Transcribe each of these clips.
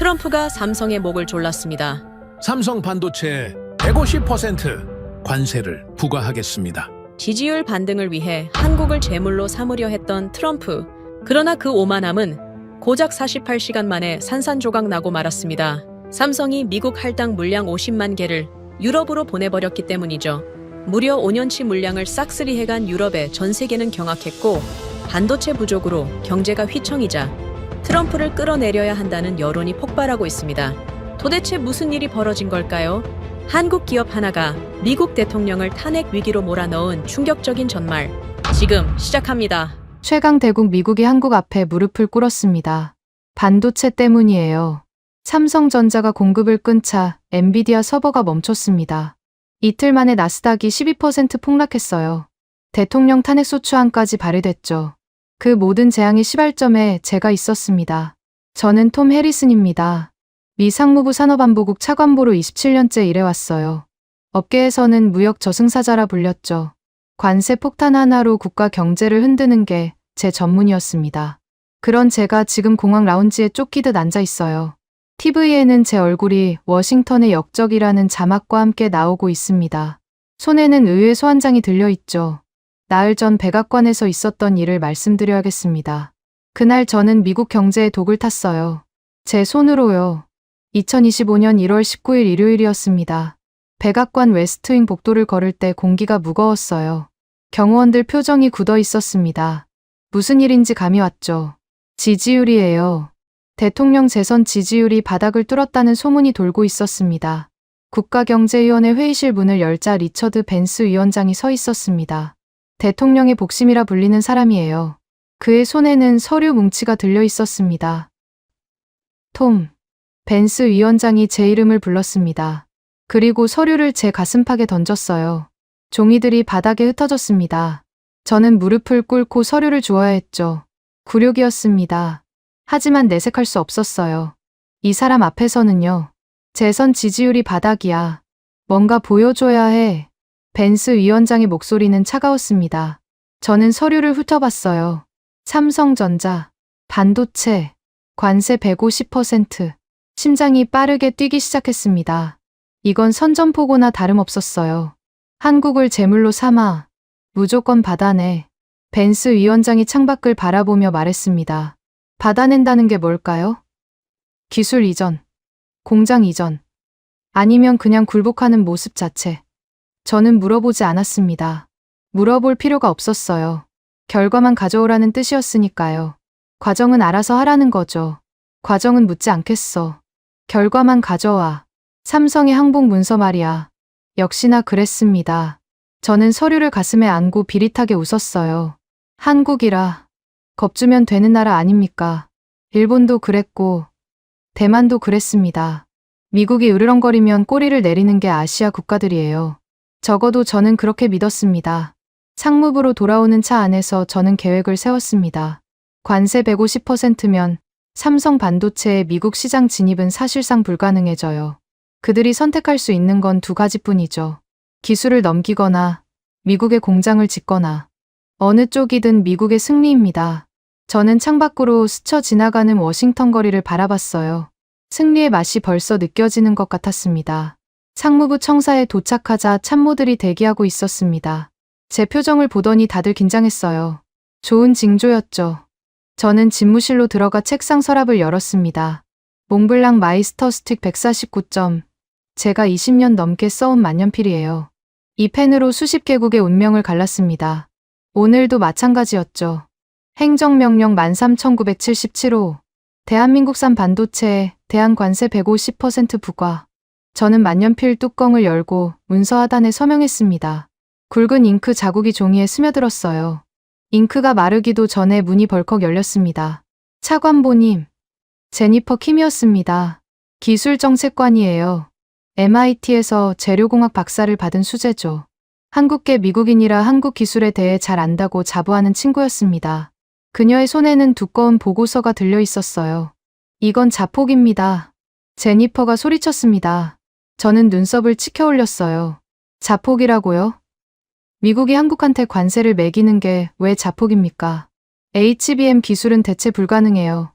트럼프가 삼성의 목을 졸랐습니다. 삼성 반도체에 150% 관세를 부과하겠습니다. 지지율 반등을 위해 한국을 제물로 삼으려 했던 트럼프. 그러나 그 오만함은 고작 48시간 만에 산산조각 나고 말았습니다. 삼성이 미국 할당 물량 50만 개를 유럽으로 보내버렸기 때문이죠. 무려 5년치 물량을 싹쓸이 해간 유럽에 전 세계는 경악했고 반도체 부족으로 경제가 휘청이자 트럼프를 끌어내려야 한다는 여론이 폭발하고 있습니다. 도대체 무슨 일이 벌어진 걸까요? 한국 기업 하나가 미국 대통령을 탄핵 위기로 몰아넣은 충격적인 전말. 지금 시작합니다. 최강대국 미국이 한국 앞에 무릎을 꿇었습니다. 반도체 때문이에요. 삼성전자가 공급을 끊자 엔비디아 서버가 멈췄습니다. 이틀 만에 나스닥이 12% 폭락했어요. 대통령 탄핵소추안까지 발의됐죠. 그 모든 재앙의 시발점에 제가 있었습니다. 저는 톰 해리슨입니다. 미 상무부 산업안보국 차관보로 27년째 일해왔어요. 업계에서는 무역 저승사자라 불렸죠. 관세 폭탄 하나로 국가 경제를 흔드는 게 제 전문이었습니다. 그런 제가 지금 공항 라운지에 쫓기듯 앉아 있어요. TV에는 제 얼굴이 워싱턴의 역적이라는 자막과 함께 나오고 있습니다. 손에는 의회 소환장이 들려있죠. 나흘 전 백악관에서 있었던 일을 말씀드려야겠습니다. 그날 저는 미국 경제에 독을 탔어요. 제 손으로요. 2025년 1월 19일 일요일이었습니다. 백악관 웨스트윙 복도를 걸을 때 공기가 무거웠어요. 경호원들 표정이 굳어 있었습니다. 무슨 일인지 감이 왔죠. 지지율이에요. 대통령 재선 지지율이 바닥을 뚫었다는 소문이 돌고 있었습니다. 국가경제위원회 회의실 문을 열자 리처드 벤스 위원장이 서 있었습니다. 대통령의 복심이라 불리는 사람이에요. 그의 손에는 서류 뭉치가 들려 있었습니다. 톰. 벤스 위원장이 제 이름을 불렀습니다. 그리고 서류를 제 가슴팍에 던졌어요. 종이들이 바닥에 흩어졌습니다. 저는 무릎을 꿇고 서류를 주어야 했죠. 굴욕이었습니다. 하지만 내색할 수 없었어요. 이 사람 앞에서는요. 재선 지지율이 바닥이야. 뭔가 보여줘야 해. 벤스 위원장의 목소리는 차가웠습니다. 저는 서류를 훑어봤어요. 삼성전자, 반도체, 관세 150%. 심장이 빠르게 뛰기 시작했습니다. 이건 선전포고나 다름없었어요. 한국을 제물로 삼아 무조건 받아내. 벤스 위원장이 창밖을 바라보며 말했습니다. 받아낸다는 게 뭘까요? 기술 이전, 공장 이전, 아니면 그냥 굴복하는 모습 자체. 저는 물어보지 않았습니다. 물어볼 필요가 없었어요. 결과만 가져오라는 뜻이었으니까요. 과정은 알아서 하라는 거죠. 과정은 묻지 않겠어. 결과만 가져와. 삼성의 항복 문서 말이야. 역시나 그랬습니다. 저는 서류를 가슴에 안고 비릿하게 웃었어요. 한국이라 겁주면 되는 나라 아닙니까? 일본도 그랬고 대만도 그랬습니다. 미국이 으르렁거리면 꼬리를 내리는 게 아시아 국가들이에요. 적어도 저는 그렇게 믿었습니다. 상무부로 돌아오는 차 안에서 저는 계획을 세웠습니다. 관세 150%면 삼성 반도체의 미국 시장 진입은 사실상 불가능해져요. 그들이 선택할 수 있는 건 두 가지뿐이죠. 기술을 넘기거나 미국에 공장을 짓거나 어느 쪽이든 미국의 승리입니다. 저는 창밖으로 스쳐 지나가는 워싱턴 거리를 바라봤어요. 승리의 맛이 벌써 느껴지는 것 같았습니다. 상무부 청사에 도착하자 참모들이 대기하고 있었습니다. 제 표정을 보더니 다들 긴장했어요. 좋은 징조였죠. 저는 집무실로 들어가 책상 서랍을 열었습니다. 몽블랑 마이스터 스틱 149점. 제가 20년 넘게 써온 만년필이에요. 이 펜으로 수십 개국의 운명을 갈랐습니다. 오늘도 마찬가지였죠. 행정명령 13977호. 대한민국산 반도체에 대한 관세 150% 부과. 저는 만년필 뚜껑을 열고 문서 하단에 서명했습니다. 굵은 잉크 자국이 종이에 스며들었어요. 잉크가 마르기도 전에 문이 벌컥 열렸습니다. 차관보님, 제니퍼 킴이었습니다. 기술정책관이에요. MIT에서 재료공학 박사를 받은 수재죠. 한국계 미국인이라 한국 기술에 대해 잘 안다고 자부하는 친구였습니다. 그녀의 손에는 두꺼운 보고서가 들려 있었어요. 이건 자폭입니다. 제니퍼가 소리쳤습니다. 저는 눈썹을 치켜 올렸어요. 자폭이라고요? 미국이 한국한테 관세를 매기는 게 왜 자폭입니까? HBM 기술은 대체 불가능해요.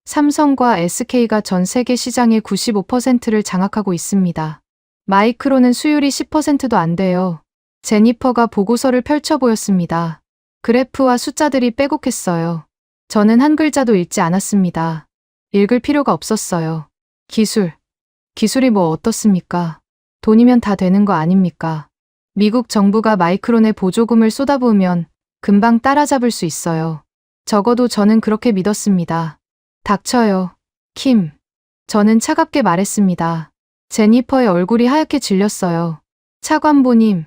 삼성과 SK가 전 세계 시장의 95%를 장악하고 있습니다. 마이크론은 수율이 10%도 안 돼요. 제니퍼가 보고서를 펼쳐 보였습니다. 그래프와 숫자들이 빼곡했어요. 저는 한 글자도 읽지 않았습니다. 읽을 필요가 없었어요. 기술이 뭐 어떻습니까? 돈이면 다 되는 거 아닙니까? 미국 정부가 마이크론에 보조금을 쏟아부으면 금방 따라잡을 수 있어요. 적어도 저는 그렇게 믿었습니다. 닥쳐요, 킴. 저는 차갑게 말했습니다. 제니퍼의 얼굴이 하얗게 질렸어요. 차관보님,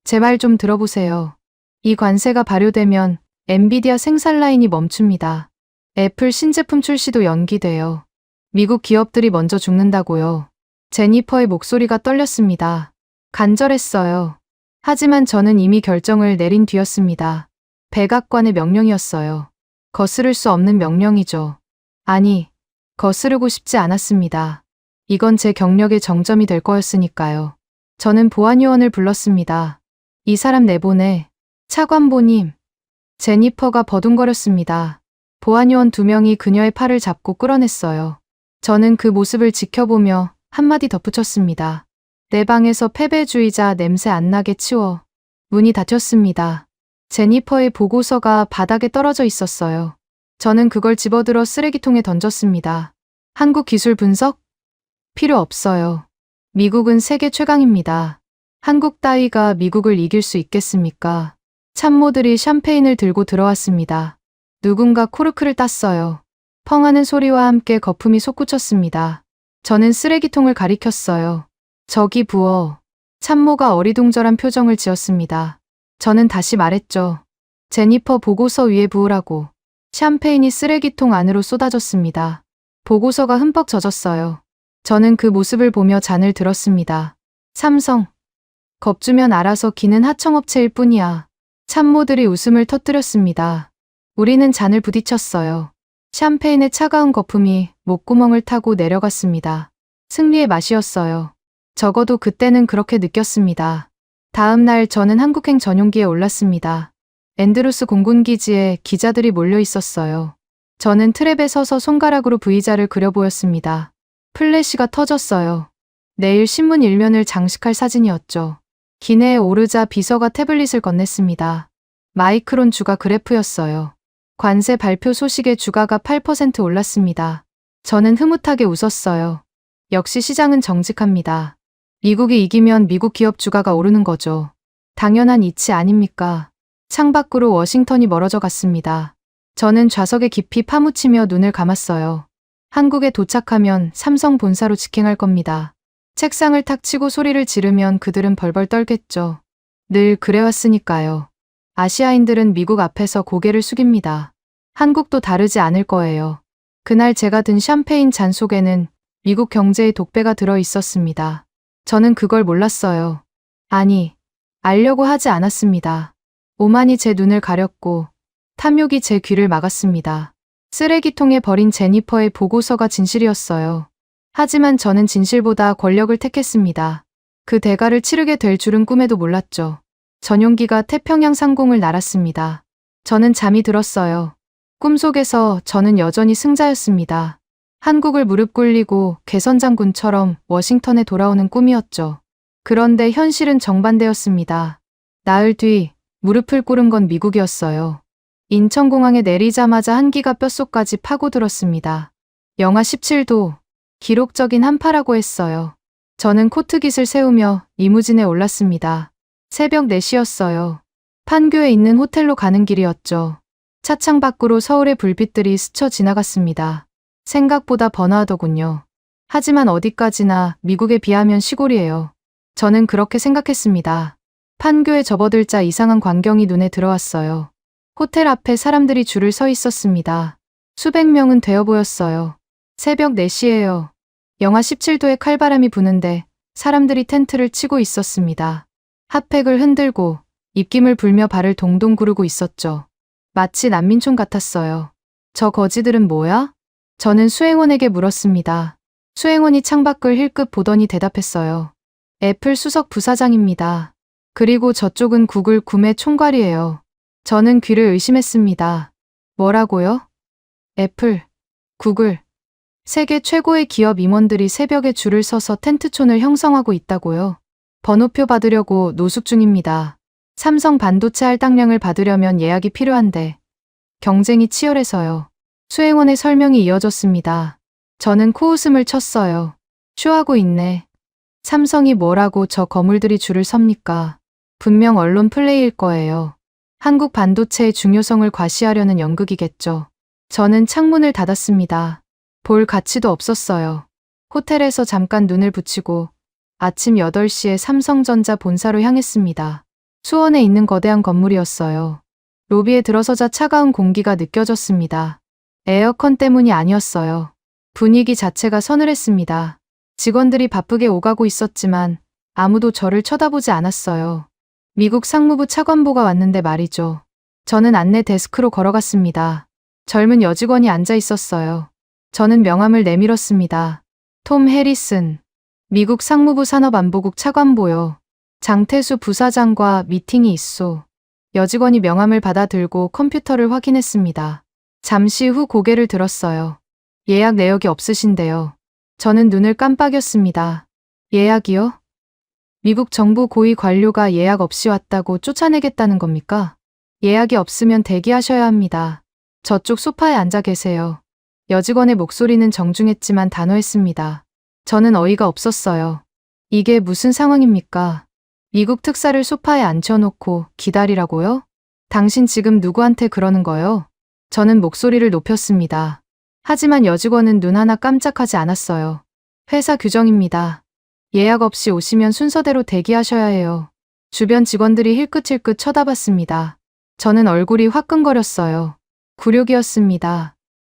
제 말 좀 들어보세요. 이 관세가 발효되면 엔비디아 생산 라인이 멈춥니다. 애플 신제품 출시도 연기돼요. 미국 기업들이 먼저 죽는다고요. 제니퍼의 목소리가 떨렸습니다. 간절했어요. 하지만 저는 이미 결정을 내린 뒤였습니다. 백악관의 명령이었어요. 거스를 수 없는 명령이죠. 아니, 거스르고 싶지 않았습니다. 이건 제 경력의 정점이 될 거였으니까요. 저는 보안요원을 불렀습니다. 이 사람 내보내. 차관보님. 제니퍼가 버둥거렸습니다. 보안요원 2명이 그녀의 팔을 잡고 끌어냈어요. 저는 그 모습을 지켜보며 한마디 덧붙였습니다. 내 방에서 패배주의자 냄새 안 나게 치워. 문이 닫혔습니다. 제니퍼의 보고서가 바닥에 떨어져 있었어요. 저는 그걸 집어들어 쓰레기통에 던졌습니다. 한국 기술 분석? 필요 없어요. 미국은 세계 최강입니다. 한국 따위가 미국을 이길 수 있겠습니까? 참모들이 샴페인을 들고 들어왔습니다. 누군가 코르크를 땄어요. 펑하는 소리와 함께 거품이 솟구쳤습니다. 저는 쓰레기통을 가리켰어요. 저기 부어. 참모가 어리둥절한 표정을 지었습니다. 저는 다시 말했죠. 제니퍼 보고서 위에 부으라고. 샴페인이 쓰레기통 안으로 쏟아졌습니다. 보고서가 흠뻑 젖었어요. 저는 그 모습을 보며 잔을 들었습니다. 삼성. 겁주면 알아서 기는 하청업체일 뿐이야. 참모들이 웃음을 터뜨렸습니다. 우리는 잔을 부딪혔어요. 샴페인의 차가운 거품이 목구멍을 타고 내려갔습니다. 승리의 맛이었어요. 적어도 그때는 그렇게 느꼈습니다. 다음 날 저는 한국행 전용기에 올랐습니다. 앤드루스 공군기지에 기자들이 몰려 있었어요. 저는 트랩에 서서 손가락으로 V자를 그려 보였습니다. 플래시가 터졌어요. 내일 신문 일면을 장식할 사진이었죠. 기내에 오르자 비서가 태블릿을 건넸습니다. 마이크론 주가 그래프였어요. 관세 발표 소식에 주가가 8% 올랐습니다. 저는 흐뭇하게 웃었어요. 역시 시장은 정직합니다. 미국이 이기면 미국 기업 주가가 오르는 거죠. 당연한 이치 아닙니까? 창밖으로 워싱턴이 멀어져 갔습니다. 저는 좌석에 깊이 파묻히며 눈을 감았어요. 한국에 도착하면 삼성 본사로 직행할 겁니다. 책상을 탁 치고 소리를 지르면 그들은 벌벌 떨겠죠. 늘 그래왔으니까요. 아시아인들은 미국 앞에서 고개를 숙입니다. 한국도 다르지 않을 거예요. 그날 제가 든 샴페인 잔 속에는 미국 경제의 독배가 들어 있었습니다. 저는 그걸 몰랐어요. 아니, 알려고 하지 않았습니다. 오만이 제 눈을 가렸고 탐욕이 제 귀를 막았습니다. 쓰레기통에 버린 제니퍼의 보고서가 진실이었어요. 하지만 저는 진실보다 권력을 택했습니다. 그 대가를 치르게 될 줄은 꿈에도 몰랐죠. 전용기가 태평양 상공을 날았습니다. 저는 잠이 들었어요. 꿈속에서 저는 여전히 승자였습니다. 한국을 무릎 꿇리고 개선장군처럼 워싱턴에 돌아오는 꿈이었죠. 그런데 현실은 정반대였습니다. 나흘 뒤 무릎을 꿇은 건 미국이었어요. 인천공항에 내리자마자 한기가 뼛속까지 파고들었습니다. 영하 17도, 기록적인 한파라고 했어요. 저는 코트깃을 세우며 리무진에 올랐습니다. 새벽 4시였어요. 판교에 있는 호텔로 가는 길이었죠. 차창 밖으로 서울의 불빛들이 스쳐 지나갔습니다. 생각보다 번화하더군요. 하지만 어디까지나 미국에 비하면 시골이에요. 저는 그렇게 생각했습니다. 판교에 접어들자 이상한 광경이 눈에 들어왔어요. 호텔 앞에 사람들이 줄을 서 있었습니다. 수백 명은 되어 보였어요. 새벽 4시예요. 영하 17도의 칼바람이 부는데 사람들이 텐트를 치고 있었습니다. 핫팩을 흔들고 입김을 불며 발을 동동 구르고 있었죠. 마치 난민촌 같았어요. 저 거지들은 뭐야? 저는 수행원에게 물었습니다. 수행원이 창밖을 힐끗 보더니 대답했어요. 애플 수석 부사장입니다. 그리고 저쪽은 구글 구매 총괄이에요. 저는 귀를 의심했습니다. 뭐라고요? 애플. 구글. 세계 최고의 기업 임원들이 새벽에 줄을 서서 텐트촌을 형성하고 있다고요. 번호표 받으려고 노숙 중입니다. 삼성 반도체 할당량을 받으려면 예약이 필요한데 경쟁이 치열해서요. 수행원의 설명이 이어졌습니다. 저는 코웃음을 쳤어요. 쇼하고 있네. 삼성이 뭐라고 저 거물들이 줄을 섭니까? 분명 언론 플레이일 거예요. 한국 반도체의 중요성을 과시하려는 연극이겠죠. 저는 창문을 닫았습니다. 볼 가치도 없었어요. 호텔에서 잠깐 눈을 붙이고 아침 8시에 삼성전자 본사로 향했습니다. 수원에 있는 거대한 건물이었어요. 로비에 들어서자 차가운 공기가 느껴졌습니다. 에어컨 때문이 아니었어요. 분위기 자체가 서늘했습니다. 직원들이 바쁘게 오가고 있었지만 아무도 저를 쳐다보지 않았어요. 미국 상무부 차관보가 왔는데 말이죠. 저는 안내 데스크로 걸어갔습니다. 젊은 여직원이 앉아 있었어요. 저는 명함을 내밀었습니다. 톰 해리슨, 미국 상무부 산업안보국 차관보요. 장태수 부사장과 미팅이 있소. 여직원이 명함을 받아들고 컴퓨터를 확인했습니다. 잠시 후 고개를 들었어요. 예약 내역이 없으신데요. 저는 눈을 깜빡였습니다. 예약이요? 미국 정부 고위 관료가 예약 없이 왔다고 쫓아내겠다는 겁니까? 예약이 없으면 대기하셔야 합니다. 저쪽 소파에 앉아 계세요. 여직원의 목소리는 정중했지만 단호했습니다. 저는 어이가 없었어요. 이게 무슨 상황입니까? 미국 특사를 소파에 앉혀놓고 기다리라고요? 당신 지금 누구한테 그러는 거요? 저는 목소리를 높였습니다. 하지만 여직원은 눈 하나 깜짝하지 않았어요. 회사 규정입니다. 예약 없이 오시면 순서대로 대기하셔야 해요. 주변 직원들이 힐끗힐끗 쳐다봤습니다. 저는 얼굴이 화끈거렸어요. 굴욕이었습니다.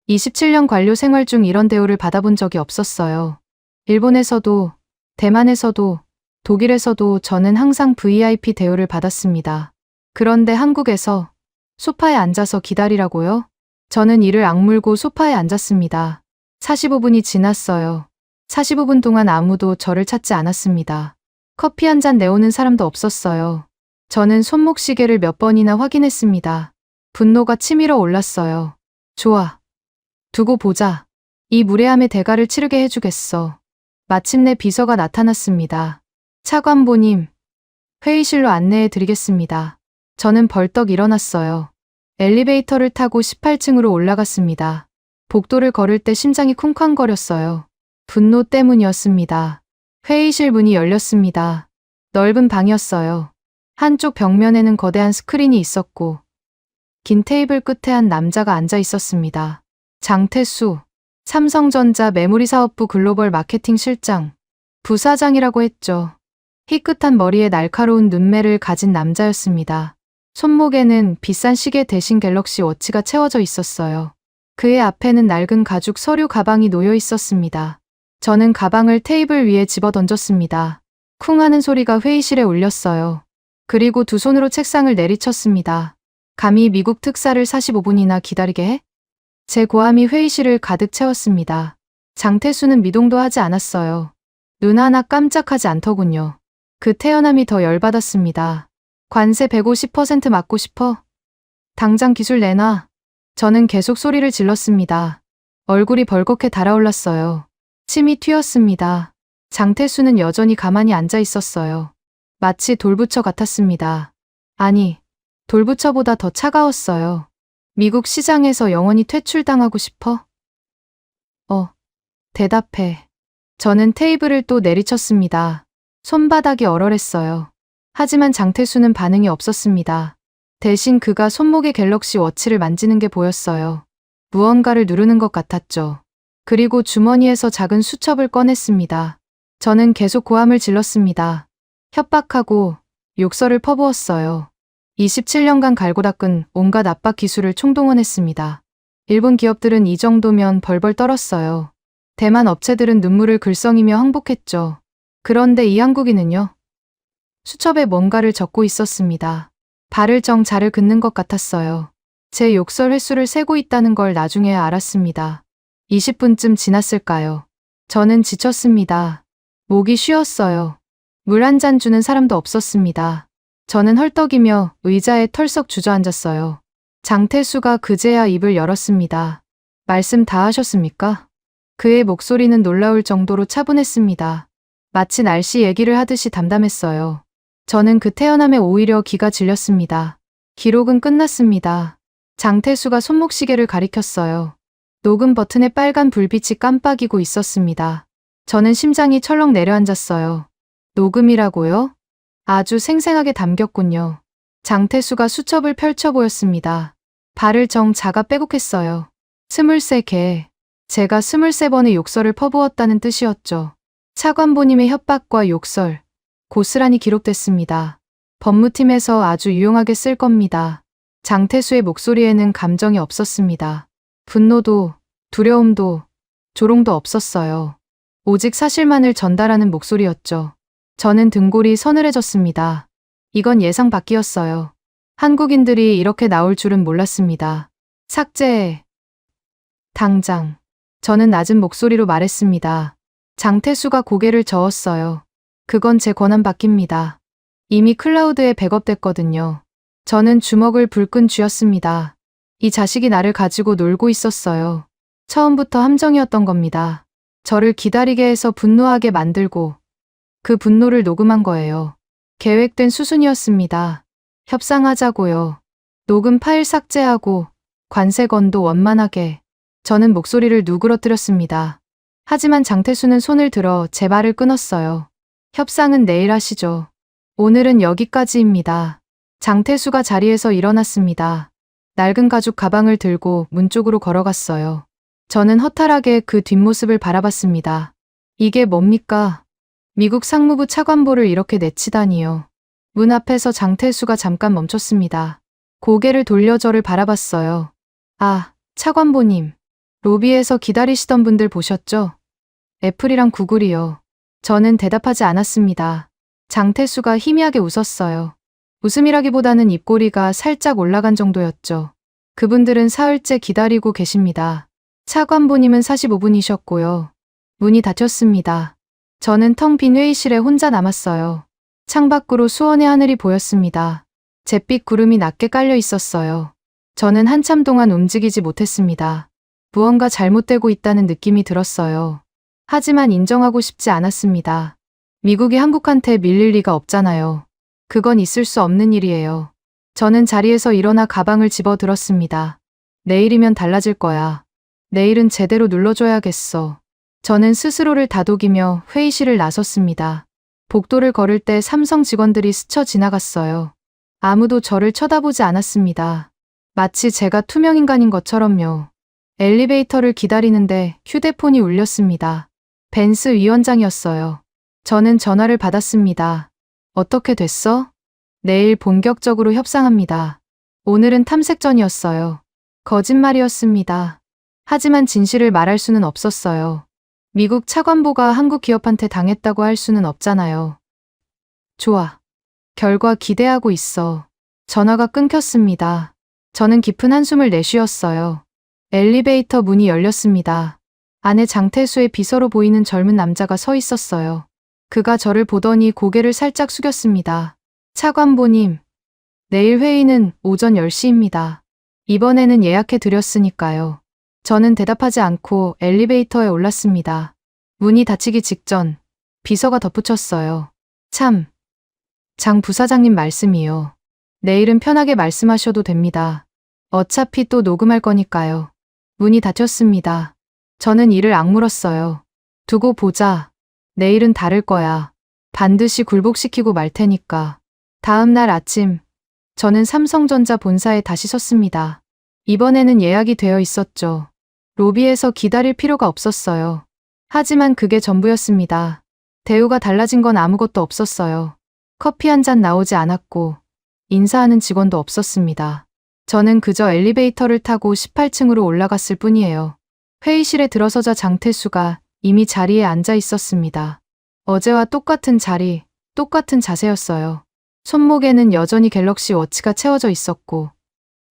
27년 관료 생활 중 이런 대우를 받아본 적이 없었어요. 일본에서도, 대만에서도, 독일에서도 저는 항상 VIP 대우를 받았습니다. 그런데 한국에서 소파에 앉아서 기다리라고요? 저는 이를 악물고 소파에 앉았습니다. 45분이 지났어요. 45분 동안 아무도 저를 찾지 않았습니다. 커피 한 잔 내오는 사람도 없었어요. 저는 손목시계를 몇 번이나 확인했습니다. 분노가 치밀어 올랐어요. 좋아. 두고 보자. 이 무례함의 대가를 치르게 해주겠어. 마침내 비서가 나타났습니다. 차관보님, 회의실로 안내해 드리겠습니다. 저는 벌떡 일어났어요. 엘리베이터를 타고 18층으로 올라갔습니다. 복도를 걸을 때 심장이 쿵쾅거렸어요. 분노 때문이었습니다. 회의실 문이 열렸습니다. 넓은 방이었어요. 한쪽 벽면에는 거대한 스크린이 있었고 긴 테이블 끝에 한 남자가 앉아 있었습니다. 장태수, 삼성전자 메모리사업부 글로벌 마케팅 실장, 부사장이라고 했죠. 희끗한 머리에 날카로운 눈매를 가진 남자였습니다. 손목에는 비싼 시계 대신 갤럭시 워치가 채워져 있었어요. 그의 앞에는 낡은 가죽 서류 가방이 놓여 있었습니다. 저는 가방을 테이블 위에 집어 던졌습니다. 쿵 하는 소리가 회의실에 울렸어요. 그리고 두 손으로 책상을 내리쳤습니다. 감히 미국 특사를 45분이나 기다리게 해? 제 고함이 회의실을 가득 채웠습니다. 장태수는 미동도 하지 않았어요. 눈 하나 깜짝하지 않더군요. 그 태연함이 더 열받았습니다. 관세 150% 맞고 싶어? 당장 기술 내놔. 저는 계속 소리를 질렀습니다. 얼굴이 벌겋게 달아올랐어요. 침이 튀었습니다. 장태수는 여전히 가만히 앉아 있었어요. 마치 돌부처 같았습니다. 아니, 돌부처보다 더 차가웠어요. 미국 시장에서 영원히 퇴출당하고 싶어? 대답해. 저는 테이블을 또 내리쳤습니다. 손바닥이 얼얼했어요. 하지만 장태수는 반응이 없었습니다. 대신 그가 손목에 갤럭시 워치를 만지는 게 보였어요. 무언가를 누르는 것 같았죠. 그리고 주머니에서 작은 수첩을 꺼냈습니다. 저는 계속 고함을 질렀습니다. 협박하고 욕설을 퍼부었어요. 27년간 갈고 닦은 온갖 압박 기술을 총동원했습니다. 일본 기업들은 이 정도면 벌벌 떨었어요. 대만 업체들은 눈물을 글썽이며 항복했죠. 그런데 이 한국인은요? 수첩에 뭔가를 적고 있었습니다. 발을 자를 긋는 것 같았어요. 제 욕설 횟수를 세고 있다는 걸 나중에 알았습니다. 20분쯤 지났을까요? 저는 지쳤습니다. 목이 쉬었어요. 물 한 잔 주는 사람도 없었습니다. 저는 헐떡이며 의자에 털썩 주저앉았어요. 장태수가 그제야 입을 열었습니다. 말씀 다 하셨습니까? 그의 목소리는 놀라울 정도로 차분했습니다. 마치 날씨 얘기를 하듯이 담담했어요. 저는 그 태어남에 오히려 기가 질렸습니다. 기록은 끝났습니다. 장태수가 손목시계를 가리켰어요. 녹음 버튼에 빨간 불빛이 깜빡이고 있었습니다. 저는 심장이 철렁 내려앉았어요. 녹음이라고요? 아주 생생하게 담겼군요. 장태수가 수첩을 펼쳐 보였습니다. 발을 자가 빼곡했어요. 23개. 제가 23번의 욕설을 퍼부었다는 뜻이었죠. 차관보님의 협박과 욕설. 고스란히 기록됐습니다. 법무팀에서 아주 유용하게 쓸 겁니다. 장태수의 목소리에는 감정이 없었습니다. 분노도, 두려움도, 조롱도 없었어요. 오직 사실만을 전달하는 목소리였죠. 저는 등골이 서늘해졌습니다. 이건 예상 밖이었어요. 한국인들이 이렇게 나올 줄은 몰랐습니다. 삭제해. 당장. 저는 낮은 목소리로 말했습니다. 장태수가 고개를 저었어요. 그건 제 권한 밖입니다. 이미 클라우드에 백업됐거든요. 저는 주먹을 불끈 쥐었습니다. 이 자식이 나를 가지고 놀고 있었어요. 처음부터 함정이었던 겁니다. 저를 기다리게 해서 분노하게 만들고 그 분노를 녹음한 거예요. 계획된 수순이었습니다. 협상하자고요. 녹음 파일 삭제하고 관세 건도 원만하게. 저는 목소리를 누그러뜨렸습니다. 하지만 장태수는 손을 들어 제 말을 끊었어요. 협상은 내일 하시죠. 오늘은 여기까지입니다. 장태수가 자리에서 일어났습니다. 낡은 가죽 가방을 들고 문 쪽으로 걸어갔어요. 저는 허탈하게 그 뒷모습을 바라봤습니다. 이게 뭡니까? 미국 상무부 차관보를 이렇게 내치다니요. 문 앞에서 장태수가 잠깐 멈췄습니다. 고개를 돌려 저를 바라봤어요. 아, 차관보님. 로비에서 기다리시던 분들 보셨죠? 애플이랑 구글이요. 저는 대답하지 않았습니다. 장태수가 희미하게 웃었어요. 웃음이라기보다는 입꼬리가 살짝 올라간 정도였죠. 그분들은 사흘째 기다리고 계십니다. 차관보님은 45분이셨고요. 문이 닫혔습니다. 저는 텅 빈 회의실에 혼자 남았어요. 창밖으로 수원의 하늘이 보였습니다. 잿빛 구름이 낮게 깔려 있었어요. 저는 한참 동안 움직이지 못했습니다. 무언가 잘못되고 있다는 느낌이 들었어요. 하지만 인정하고 싶지 않았습니다. 미국이 한국한테 밀릴 리가 없잖아요. 그건 있을 수 없는 일이에요. 저는 자리에서 일어나 가방을 집어들었습니다. 내일이면 달라질 거야. 내일은 제대로 눌러줘야겠어. 저는 스스로를 다독이며 회의실을 나섰습니다. 복도를 걸을 때 삼성 직원들이 스쳐 지나갔어요. 아무도 저를 쳐다보지 않았습니다. 마치 제가 투명인간인 것처럼요. 엘리베이터를 기다리는데 휴대폰이 울렸습니다. 벤스 위원장이었어요. 저는 전화를 받았습니다. 어떻게 됐어? 내일 본격적으로 협상합니다. 오늘은 탐색전이었어요. 거짓말이었습니다. 하지만 진실을 말할 수는 없었어요. 미국 차관보가 한국 기업한테 당했다고 할 수는 없잖아요. 좋아. 결과 기대하고 있어. 전화가 끊겼습니다. 저는 깊은 한숨을 내쉬었어요. 엘리베이터 문이 열렸습니다. 안에 장태수의 비서로 보이는 젊은 남자가 서 있었어요. 그가 저를 보더니 고개를 살짝 숙였습니다. 차관보님, 내일 회의는 오전 10시입니다. 이번에는 예약해 드렸으니까요. 저는 대답하지 않고 엘리베이터에 올랐습니다. 문이 닫히기 직전 비서가 덧붙였어요. 참, 장 부사장님 말씀이요. 내일은 편하게 말씀하셔도 됩니다. 어차피 또 녹음할 거니까요. 문이 닫혔습니다. 저는 이를 악물었어요. 두고 보자. 내일은 다를 거야. 반드시 굴복시키고 말 테니까. 다음 날 아침, 저는 삼성전자 본사에 다시 섰습니다. 이번에는 예약이 되어 있었죠. 로비에서 기다릴 필요가 없었어요. 하지만 그게 전부였습니다. 대우가 달라진 건 아무것도 없었어요. 커피 한 잔 나오지 않았고 인사하는 직원도 없었습니다. 저는 그저 엘리베이터를 타고 18층으로 올라갔을 뿐이에요. 회의실에 들어서자 장태수가 이미 자리에 앉아 있었습니다. 어제와 똑같은 자리, 똑같은 자세였어요. 손목에는 여전히 갤럭시 워치가 채워져 있었고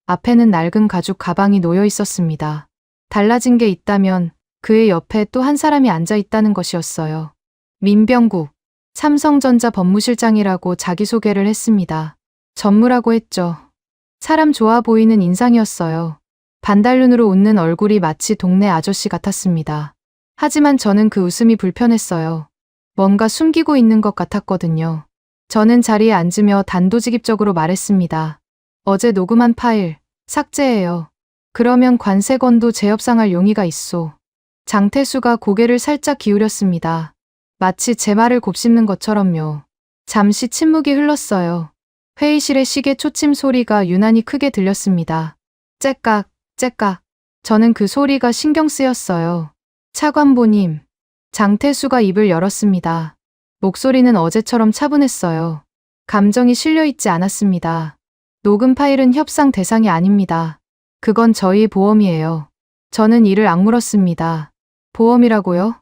앞에는 낡은 가죽 가방이 놓여 있었습니다. 달라진 게 있다면 그의 옆에 또 한 사람이 앉아 있다는 것이었어요. 민병국, 삼성전자 법무실장이라고 자기소개를 했습니다. 전무라고 했죠. 사람 좋아 보이는 인상이었어요. 반달눈으로 웃는 얼굴이 마치 동네 아저씨 같았습니다. 하지만 저는 그 웃음이 불편했어요. 뭔가 숨기고 있는 것 같았거든요. 저는 자리에 앉으며 단도직입적으로 말했습니다. 어제 녹음한 파일, 삭제해요. 그러면 관세건도 재협상할 용의가 있소. 장태수가 고개를 살짝 기울였습니다. 마치 제 말을 곱씹는 것처럼요. 잠시 침묵이 흘렀어요. 회의실의 시계 초침 소리가 유난히 크게 들렸습니다. 째깍, 째깍. 저는 그 소리가 신경 쓰였어요. 차관보님. 장태수가 입을 열었습니다. 목소리는 어제처럼 차분했어요. 감정이 실려있지 않았습니다. 녹음 파일은 협상 대상이 아닙니다. 그건 저희 보험이에요. 저는 이를 악물었습니다. 보험이라고요?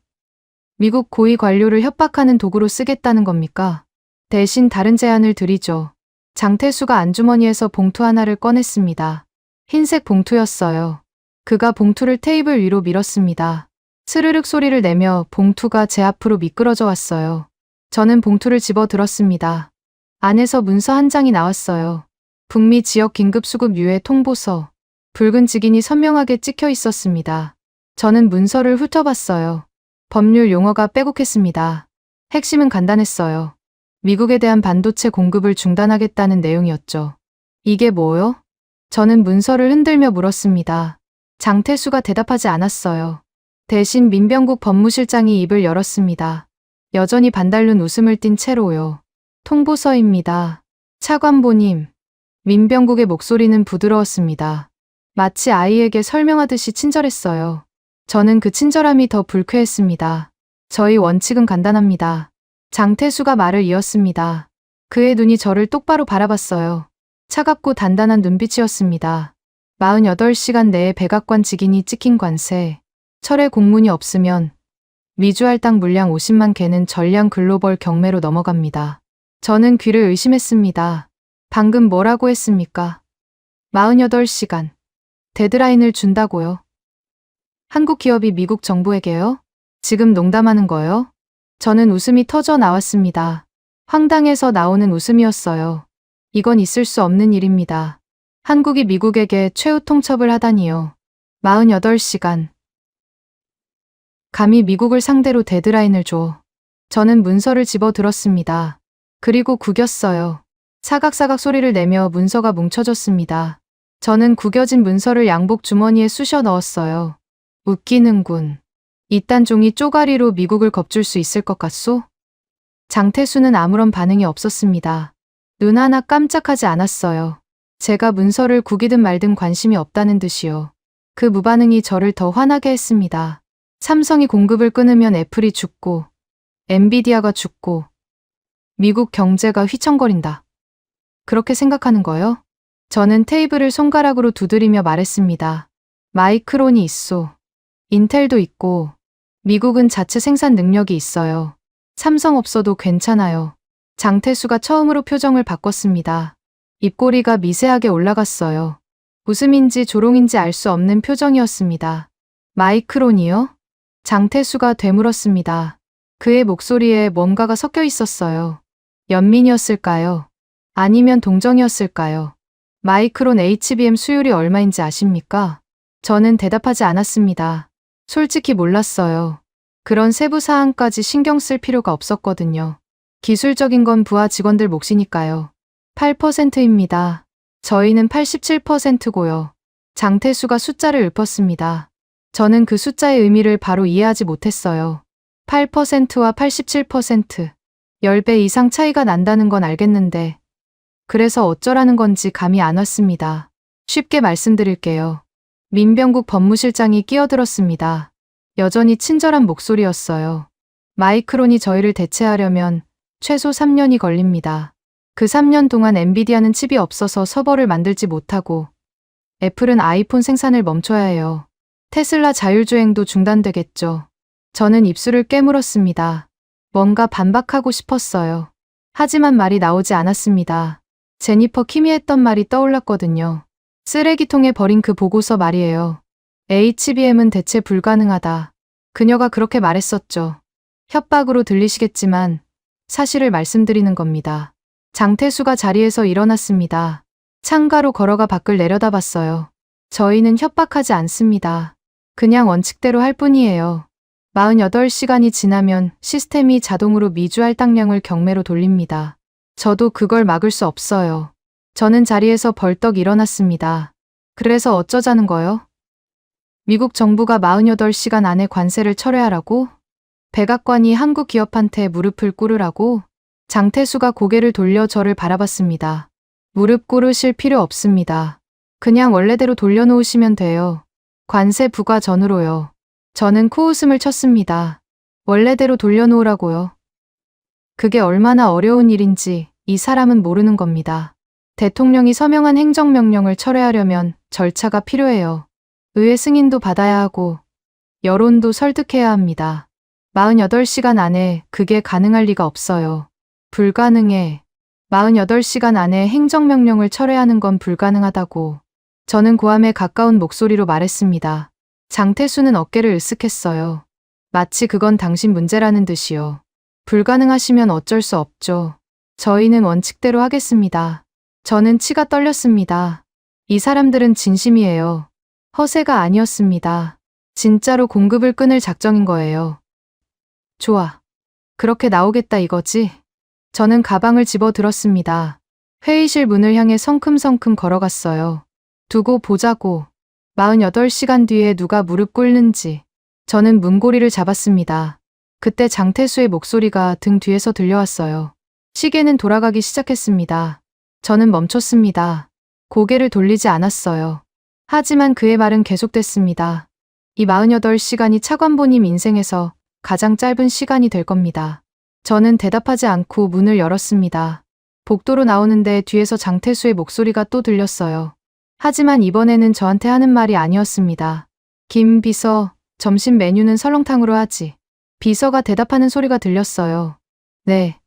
미국 고위 관료를 협박하는 도구로 쓰겠다는 겁니까? 대신 다른 제안을 드리죠. 장태수가 안주머니에서 봉투 하나를 꺼냈습니다. 흰색 봉투였어요. 그가 봉투를 테이블 위로 밀었습니다. 스르륵 소리를 내며 봉투가 제 앞으로 미끄러져 왔어요. 저는 봉투를 집어 들었습니다. 안에서 문서 한 장이 나왔어요. 북미 지역 긴급수급 유예 통보서. 붉은 직인이 선명하게 찍혀 있었습니다. 저는 문서를 훑어봤어요. 법률 용어가 빼곡했습니다. 핵심은 간단했어요. 미국에 대한 반도체 공급을 중단하겠다는 내용이었죠. 이게 뭐요? 저는 문서를 흔들며 물었습니다. 장태수가 대답하지 않았어요. 대신 민병국 법무실장이 입을 열었습니다. 여전히 반달눈 웃음을 띤 채로요. 통보서입니다. 차관보님. 민병국의 목소리는 부드러웠습니다. 마치 아이에게 설명하듯이 친절했어요. 저는 그 친절함이 더 불쾌했습니다. 저희 원칙은 간단합니다. 장태수가 말을 이었습니다. 그의 눈이 저를 똑바로 바라봤어요. 차갑고 단단한 눈빛이었습니다. 48시간 내에 백악관 직인이 찍힌 관세, 철회 공문이 없으면 미주할당 물량 50만 개는 전량 글로벌 경매로 넘어갑니다. 저는 귀를 의심했습니다. 방금 뭐라고 했습니까? 48시간. 데드라인을 준다고요? 한국 기업이 미국 정부에게요? 지금 농담하는 거요? 저는 웃음이 터져 나왔습니다. 황당해서 나오는 웃음이었어요. 이건 있을 수 없는 일입니다. 한국이 미국에게 최후 통첩을 하다니요. 48시간. 감히 미국을 상대로 데드라인을 줘. 저는 문서를 집어 들었습니다. 그리고 구겼어요. 사각사각 소리를 내며 문서가 뭉쳐졌습니다. 저는 구겨진 문서를 양복 주머니에 쑤셔 넣었어요. 웃기는군. 이딴 종이 쪼가리로 미국을 겁줄 수 있을 것 같소? 장태수는 아무런 반응이 없었습니다. 눈 하나 깜짝하지 않았어요. 제가 문서를 구기든 말든 관심이 없다는 듯이요. 그 무반응이 저를 더 화나게 했습니다. 삼성이 공급을 끊으면 애플이 죽고, 엔비디아가 죽고, 미국 경제가 휘청거린다. 그렇게 생각하는 거요? 저는 테이블을 손가락으로 두드리며 말했습니다. 마이크론이 있소. 인텔도 있고, 미국은 자체 생산 능력이 있어요. 삼성 없어도 괜찮아요. 장태수가 처음으로 표정을 바꿨습니다. 입꼬리가 미세하게 올라갔어요. 웃음인지 조롱인지 알 수 없는 표정이었습니다. 마이크론이요? 장태수가 되물었습니다. 그의 목소리에 뭔가가 섞여 있었어요. 연민이었을까요? 아니면 동정이었을까요? 마이크론 HBM 수율이 얼마인지 아십니까? 저는 대답하지 않았습니다. 솔직히 몰랐어요. 그런 세부 사항까지 신경 쓸 필요가 없었거든요. 기술적인 건 부하 직원들 몫이니까요. 8%입니다. 저희는 87%고요. 장태수가 숫자를 읊었습니다. 저는 그 숫자의 의미를 바로 이해하지 못했어요. 8%와 87%. 10배 이상 차이가 난다는 건 알겠는데. 그래서 어쩌라는 건지 감이 안 왔습니다. 쉽게 말씀드릴게요. 민병국 법무실장이 끼어들었습니다. 여전히 친절한 목소리였어요. 마이크론이 저희를 대체하려면 최소 3년이 걸립니다. 그 3년 동안 엔비디아는 칩이 없어서 서버를 만들지 못하고 애플은 아이폰 생산을 멈춰야 해요. 테슬라 자율주행도 중단되겠죠. 저는 입술을 깨물었습니다. 뭔가 반박하고 싶었어요. 하지만 말이 나오지 않았습니다. 제니퍼 킴이 했던 말이 떠올랐거든요. 쓰레기통에 버린 그 보고서 말이에요. HBM은 대체 불가능하다. 그녀가 그렇게 말했었죠. 협박으로 들리시겠지만 사실을 말씀드리는 겁니다. 장태수가 자리에서 일어났습니다. 창가로 걸어가 밖을 내려다봤어요. 저희는 협박하지 않습니다. 그냥 원칙대로 할 뿐이에요. 48시간이 지나면 시스템이 자동으로 미주 할당량을 경매로 돌립니다. 저도 그걸 막을 수 없어요. 저는 자리에서 벌떡 일어났습니다. 그래서 어쩌자는 거요? 미국 정부가 48시간 안에 관세를 철회하라고? 백악관이 한국 기업한테 무릎을 꿇으라고? 장태수가 고개를 돌려 저를 바라봤습니다. 무릎 꿇으실 필요 없습니다. 그냥 원래대로 돌려놓으시면 돼요. 관세 부과 전으로요. 저는 코웃음을 쳤습니다. 원래대로 돌려놓으라고요. 그게 얼마나 어려운 일인지 이 사람은 모르는 겁니다. 대통령이 서명한 행정명령을 철회하려면 절차가 필요해요. 의회 승인도 받아야 하고 여론도 설득해야 합니다. 48시간 안에 그게 가능할 리가 없어요. 불가능해. 48시간 안에 행정명령을 철회하는 건 불가능하다고. 저는 고함에 가까운 목소리로 말했습니다. 장태수는 어깨를 으쓱했어요. 마치 그건 당신 문제라는 듯이요. 불가능하시면 어쩔 수 없죠. 저희는 원칙대로 하겠습니다. 저는 치가 떨렸습니다. 이 사람들은 진심이에요. 허세가 아니었습니다. 진짜로 공급을 끊을 작정인 거예요. 좋아. 그렇게 나오겠다 이거지? 저는 가방을 집어 들었습니다. 회의실 문을 향해 성큼성큼 걸어갔어요. 두고 보자고. 48시간 뒤에 누가 무릎 꿇는지. 저는 문고리를 잡았습니다. 그때 장태수의 목소리가 등 뒤에서 들려왔어요. 시계는 돌아가기 시작했습니다. 저는 멈췄습니다. 고개를 돌리지 않았어요. 하지만 그의 말은 계속됐습니다. 이 48시간이 차관보님 인생에서 가장 짧은 시간이 될 겁니다. 저는 대답하지 않고 문을 열었습니다. 복도로 나오는데 뒤에서 장태수의 목소리가 또 들렸어요. 하지만 이번에는 저한테 하는 말이 아니었습니다. 김 비서, 점심 메뉴는 설렁탕으로 하지. 비서가 대답하는 소리가 들렸어요. 네,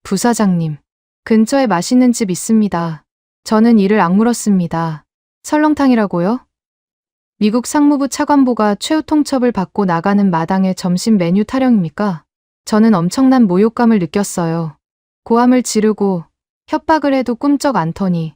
부사장님. 근처에 맛있는 집 있습니다. 저는 이를 악물었습니다. 설렁탕이라고요? 미국 상무부 차관보가 최후 통첩을 받고 나가는 마당에 점심 메뉴 타령입니까? 저는 엄청난 모욕감을 느꼈어요. 고함을 지르고 협박을 해도 꿈쩍 않더니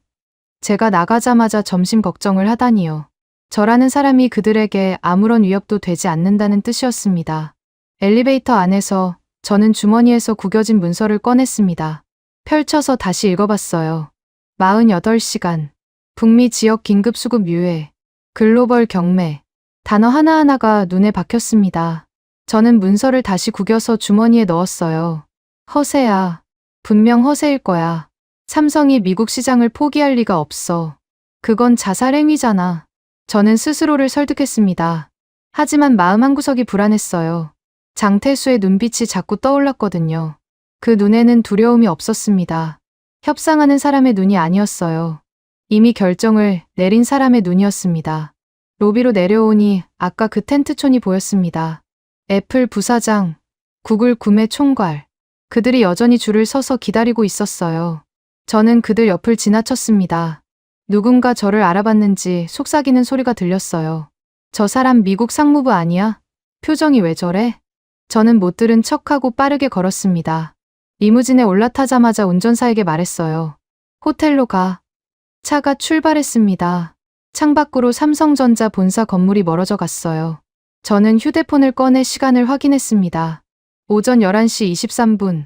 제가 나가자마자 점심 걱정을 하다니요. 저라는 사람이 그들에게 아무런 위협도 되지 않는다는 뜻이었습니다. 엘리베이터 안에서 저는 주머니에서 구겨진 문서를 꺼냈습니다. 펼쳐서 다시 읽어봤어요. 48시간. 북미 지역 긴급수급 유예. 글로벌 경매. 단어 하나하나가 눈에 박혔습니다. 저는 문서를 다시 구겨서 주머니에 넣었어요. 허세야. 분명 허세일 거야. 삼성이 미국 시장을 포기할 리가 없어. 그건 자살행위잖아. 저는 스스로를 설득했습니다. 하지만 마음 한구석이 불안했어요. 장태수의 눈빛이 자꾸 떠올랐거든요. 그 눈에는 두려움이 없었습니다. 협상하는 사람의 눈이 아니었어요. 이미 결정을 내린 사람의 눈이었습니다. 로비로 내려오니 아까 그 텐트촌이 보였습니다. 애플 부사장, 구글 구매 총괄. 그들이 여전히 줄을 서서 기다리고 있었어요. 저는 그들 옆을 지나쳤습니다. 누군가 저를 알아봤는지 속삭이는 소리가 들렸어요. 저 사람 미국 상무부 아니야? 표정이 왜 저래? 저는 못 들은 척하고 빠르게 걸었습니다. 리무진에 올라타자마자 운전사에게 말했어요. 호텔로 가. 차가 출발했습니다. 창밖으로 삼성전자 본사 건물이 멀어져 갔어요. 저는 휴대폰을 꺼내 시간을 확인했습니다. 오전 11시 23분.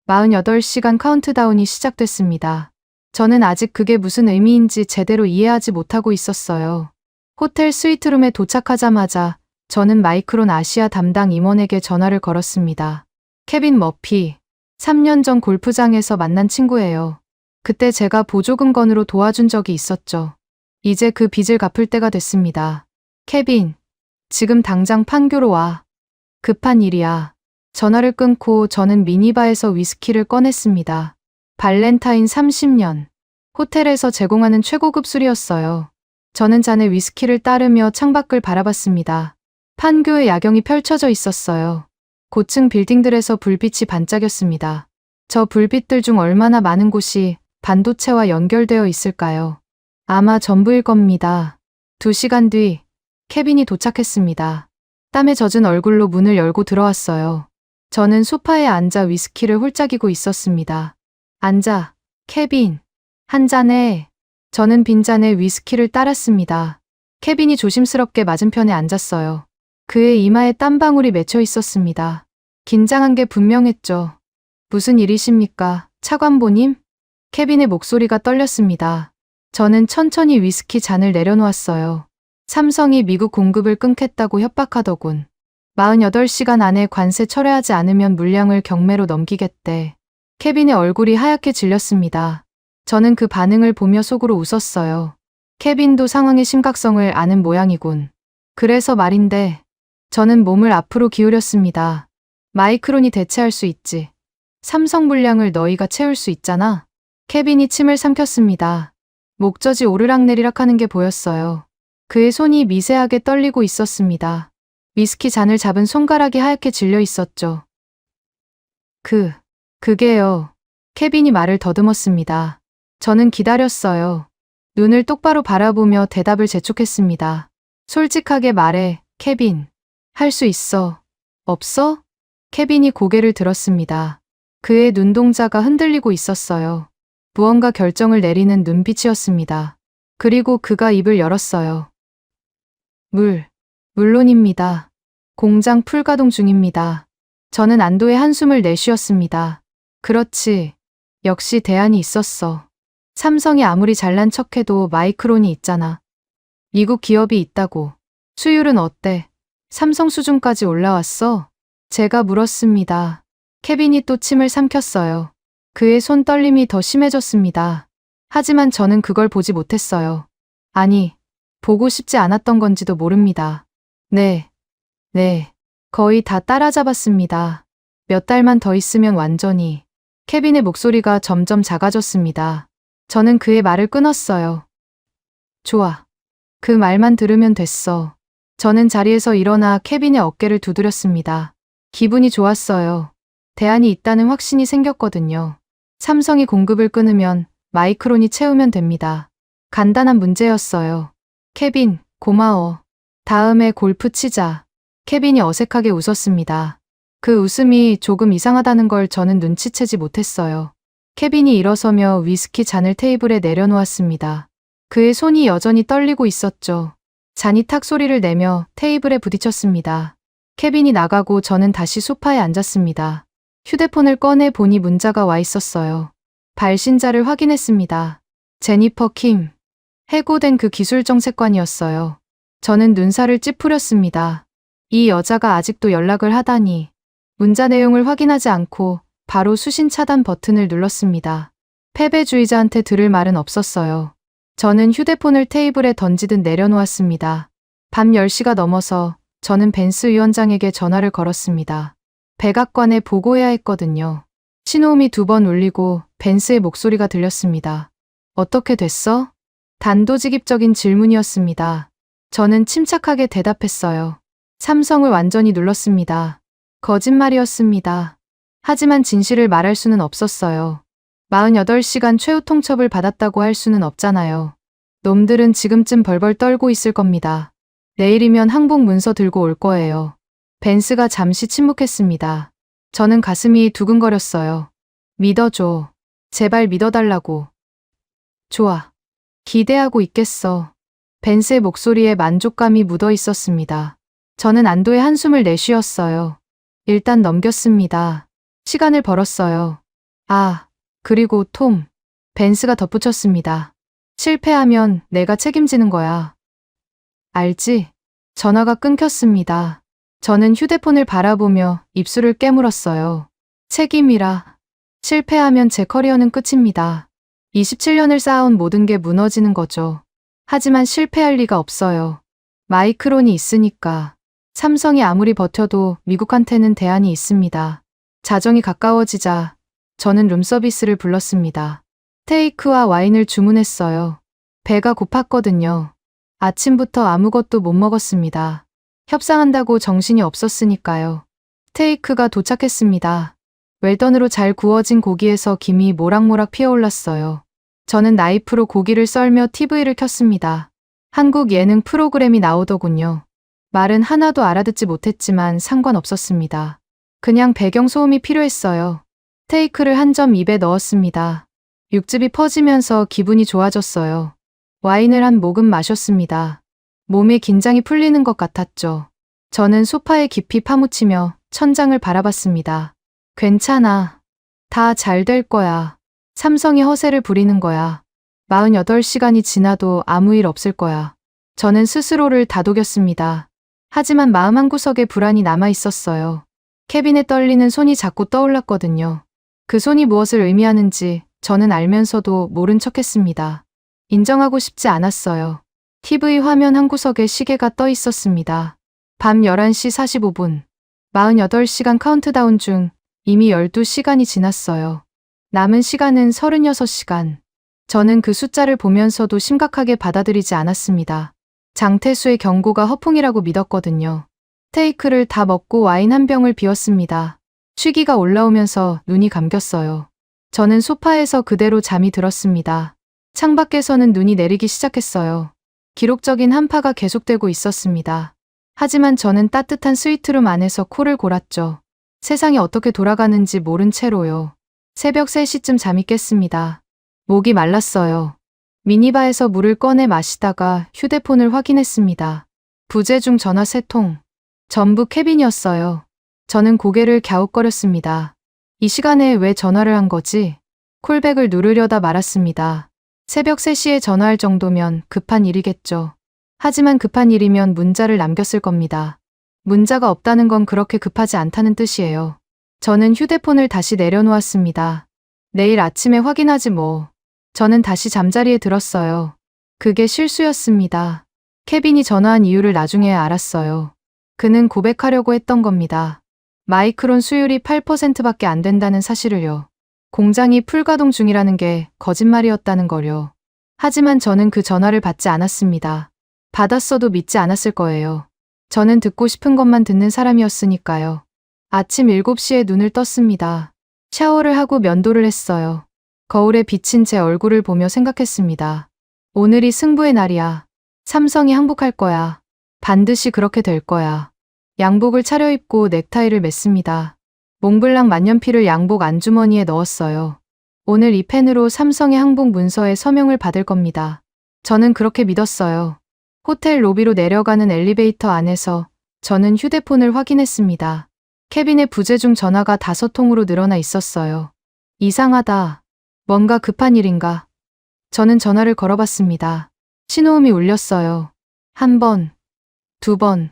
48시간 카운트다운이 시작됐습니다. 저는 아직 그게 무슨 의미인지 제대로 이해하지 못하고 있었어요. 호텔 스위트룸에 도착하자마자 저는 마이크론 아시아 담당 임원에게 전화를 걸었습니다. 케빈 머피. 3년 전 골프장에서 만난 친구예요. 그때 제가 보조금 건으로 도와준 적이 있었죠. 이제 그 빚을 갚을 때가 됐습니다. 케빈, 지금 당장 판교로 와. 급한 일이야. 전화를 끊고 저는 미니바에서 위스키를 꺼냈습니다. 발렌타인 30년. 호텔에서 제공하는 최고급 술이었어요. 저는 잔에 위스키를 따르며 창밖을 바라봤습니다. 판교의 야경이 펼쳐져 있었어요. 고층 빌딩들에서 불빛이 반짝였습니다. 저 불빛들 중 얼마나 많은 곳이 반도체와 연결되어 있을까요? 아마 전부일 겁니다. 2시간 뒤, 케빈이 도착했습니다. 땀에 젖은 얼굴로 문을 열고 들어왔어요. 저는 소파에 앉아 위스키를 홀짝이고 있었습니다. 앉아, 케빈. 한 잔에. 저는 빈잔에 위스키를 따랐습니다. 케빈이 조심스럽게 맞은편에 앉았어요. 그의 이마에 땀방울이 맺혀 있었습니다. 긴장한 게 분명했죠. 무슨 일이십니까, 차관보님? 케빈의 목소리가 떨렸습니다. 저는 천천히 위스키 잔을 내려놓았어요. 삼성이 미국 공급을 끊겠다고 협박하더군. 48시간 안에 관세 철회하지 않으면 물량을 경매로 넘기겠대. 케빈의 얼굴이 하얗게 질렸습니다. 저는 그 반응을 보며 속으로 웃었어요. 케빈도 상황의 심각성을 아는 모양이군. 그래서 말인데, 저는 몸을 앞으로 기울였습니다. 마이크론이 대체할 수 있지. 삼성 물량을 너희가 채울 수 있잖아. 케빈이 침을 삼켰습니다. 목젖이 오르락내리락 하는 게 보였어요. 그의 손이 미세하게 떨리고 있었습니다. 위스키 잔을 잡은 손가락이 하얗게 질려 있었죠. 그게요. 케빈이 말을 더듬었습니다. 저는 기다렸어요. 눈을 똑바로 바라보며 대답을 재촉했습니다. 솔직하게 말해, 케빈. 할 수 있어. 없어? 케빈이 고개를 들었습니다. 그의 눈동자가 흔들리고 있었어요. 무언가 결정을 내리는 눈빛이었습니다. 그리고 그가 입을 열었어요. 물론입니다. 공장 풀가동 중입니다. 저는 안도의 한숨을 내쉬었습니다. 그렇지. 역시 대안이 있었어. 삼성이 아무리 잘난 척해도 마이크론이 있잖아. 미국 기업이 있다고. 수율은 어때? 삼성 수준까지 올라왔어? 제가 물었습니다. 케빈이 또 침을 삼켰어요. 그의 손 떨림이 더 심해졌습니다. 하지만 저는 그걸 보지 못했어요. 아니, 보고 싶지 않았던 건지도 모릅니다. 네. 거의 다 따라잡았습니다. 몇 달만 더 있으면 완전히. 케빈의 목소리가 점점 작아졌습니다. 저는 그의 말을 끊었어요. 좋아. 그 말만 들으면 됐어. 저는 자리에서 일어나 케빈의 어깨를 두드렸습니다. 기분이 좋았어요. 대안이 있다는 확신이 생겼거든요. 삼성이 공급을 끊으면 마이크론이 채우면 됩니다. 간단한 문제였어요. 케빈, 고마워. 다음에 골프 치자. 케빈이 어색하게 웃었습니다. 그 웃음이 조금 이상하다는 걸 저는 눈치채지 못했어요. 케빈이 일어서며 위스키 잔을 테이블에 내려놓았습니다. 그의 손이 여전히 떨리고 있었죠. 잔이 탁 소리를 내며 테이블에 부딪혔습니다. 케빈이 나가고 저는 다시 소파에 앉았습니다. 휴대폰을 꺼내 보니 문자가 와 있었어요. 발신자를 확인했습니다. 제니퍼 킴. 해고된 그 기술 정책관이었어요. 저는 눈살을 찌푸렸습니다. 이 여자가 아직도 연락을 하다니. 문자 내용을 확인하지 않고 바로 수신 차단 버튼을 눌렀습니다. 패배주의자한테 들을 말은 없었어요. 저는 휴대폰을 테이블에 던지듯 내려놓았습니다. 밤 10시가 넘어서 저는 벤스 위원장에게 전화를 걸었습니다. 백악관에 보고해야 했거든요. 신호음이 2번 울리고 벤스의 목소리가 들렸습니다. 어떻게 됐어? 단도직입적인 질문이었습니다. 저는 침착하게 대답했어요. 삼성을 완전히 눌렀습니다. 거짓말이었습니다. 하지만 진실을 말할 수는 없었어요. 48시간 최후 통첩을 받았다고 할 수는 없잖아요. 놈들은 지금쯤 벌벌 떨고 있을 겁니다. 내일이면 항복 문서 들고 올 거예요. 벤스가 잠시 침묵했습니다. 저는 가슴이 두근거렸어요. 믿어줘. 제발 믿어달라고. 좋아. 기대하고 있겠어. 벤스의 목소리에 만족감이 묻어 있었습니다. 저는 안도의 한숨을 내쉬었어요. 일단 넘겼습니다. 시간을 벌었어요. 아, 그리고 톰. 벤스가 덧붙였습니다. 실패하면 내가 책임지는 거야. 알지? 전화가 끊겼습니다. 저는 휴대폰을 바라보며 입술을 깨물었어요. 책임이라. 실패하면 제 커리어는 끝입니다. 27년을 쌓아온 모든 게 무너지는 거죠. 하지만 실패할 리가 없어요. 마이크론이 있으니까. 삼성이 아무리 버텨도 미국한테는 대안이 있습니다. 자정이 가까워지자 저는 룸서비스를 불렀습니다. 스테이크와 와인을 주문했어요. 배가 고팠거든요. 아침부터 아무것도 못 먹었습니다. 협상한다고 정신이 없었으니까요. 스테이크가 도착했습니다. 웰던으로 잘 구워진 고기에서 김이 모락모락 피어올랐어요. 저는 나이프로 고기를 썰며 TV를 켰습니다. 한국 예능 프로그램이 나오더군요. 말은 하나도 알아듣지 못했지만 상관없었습니다. 그냥 배경소음이 필요했어요. 스테이크를 한 점 입에 넣었습니다. 육즙이 퍼지면서 기분이 좋아졌어요. 와인을 한 모금 마셨습니다. 몸에 긴장이 풀리는 것 같았죠. 저는 소파에 깊이 파묻히며 천장을 바라봤습니다. 괜찮아. 다 잘 될 거야. 삼성이 허세를 부리는 거야. 48시간이 지나도 아무 일 없을 거야. 저는 스스로를 다독였습니다. 하지만 마음 한구석에 불안이 남아 있었어요. 케빈의 떨리는 손이 자꾸 떠올랐거든요. 그 손이 무엇을 의미하는지 저는 알면서도 모른 척했습니다. 인정하고 싶지 않았어요. TV 화면 한구석에 시계가 떠 있었습니다. 밤 11시 45분. 48시간 카운트다운 중 이미 12시간이 지났어요. 남은 시간은 36시간. 저는 그 숫자를 보면서도 심각하게 받아들이지 않았습니다. 장태수의 경고가 허풍이라고 믿었거든요. 스테이크를 다 먹고 와인 한 병을 비웠습니다. 취기가 올라오면서 눈이 감겼어요. 저는 소파에서 그대로 잠이 들었습니다. 창밖에서는 눈이 내리기 시작했어요. 기록적인 한파가 계속되고 있었습니다. 하지만 저는 따뜻한 스위트룸 안에서 코를 골았죠. 세상이 어떻게 돌아가는지 모른 채로요. 새벽 3시쯤 잠이 깼습니다. 목이 말랐어요. 미니바에서 물을 꺼내 마시다가 휴대폰을 확인했습니다. 부재중 전화 3통. 전부 케빈이었어요. 저는 고개를 갸웃거렸습니다. 이 시간에 왜 전화를 한 거지? 콜백을 누르려다 말았습니다. 새벽 3시에 전화할 정도면 급한 일이겠죠. 하지만 급한 일이면 문자를 남겼을 겁니다. 문자가 없다는 건 그렇게 급하지 않다는 뜻이에요. 저는 휴대폰을 다시 내려놓았습니다. 내일 아침에 확인하지 뭐. 저는 다시 잠자리에 들었어요. 그게 실수였습니다. 케빈이 전화한 이유를 나중에 알았어요. 그는 고백하려고 했던 겁니다. 마이크론 수율이 8%밖에 안 된다는 사실을요. 공장이 풀가동 중이라는 게 거짓말이었다는 걸요. 하지만 저는 그 전화를 받지 않았습니다. 받았어도 믿지 않았을 거예요. 저는 듣고 싶은 것만 듣는 사람이었으니까요. 아침 7시에 눈을 떴습니다. 샤워를 하고 면도를 했어요. 거울에 비친 제 얼굴을 보며 생각했습니다. 오늘이 승부의 날이야. 삼성이 항복할 거야. 반드시 그렇게 될 거야. 양복을 차려입고 넥타이를 맸습니다. 몽블랑 만년필을 양복 안주머니에 넣었어요. 오늘 이 펜으로 삼성의 항복 문서에 서명을 받을 겁니다. 저는 그렇게 믿었어요. 호텔 로비로 내려가는 엘리베이터 안에서 저는 휴대폰을 확인했습니다. 케빈의 부재중 전화가 5통으로 늘어나 있었어요. 이상하다. 뭔가 급한 일인가? 저는 전화를 걸어봤습니다. 신호음이 울렸어요. 1번, 2번,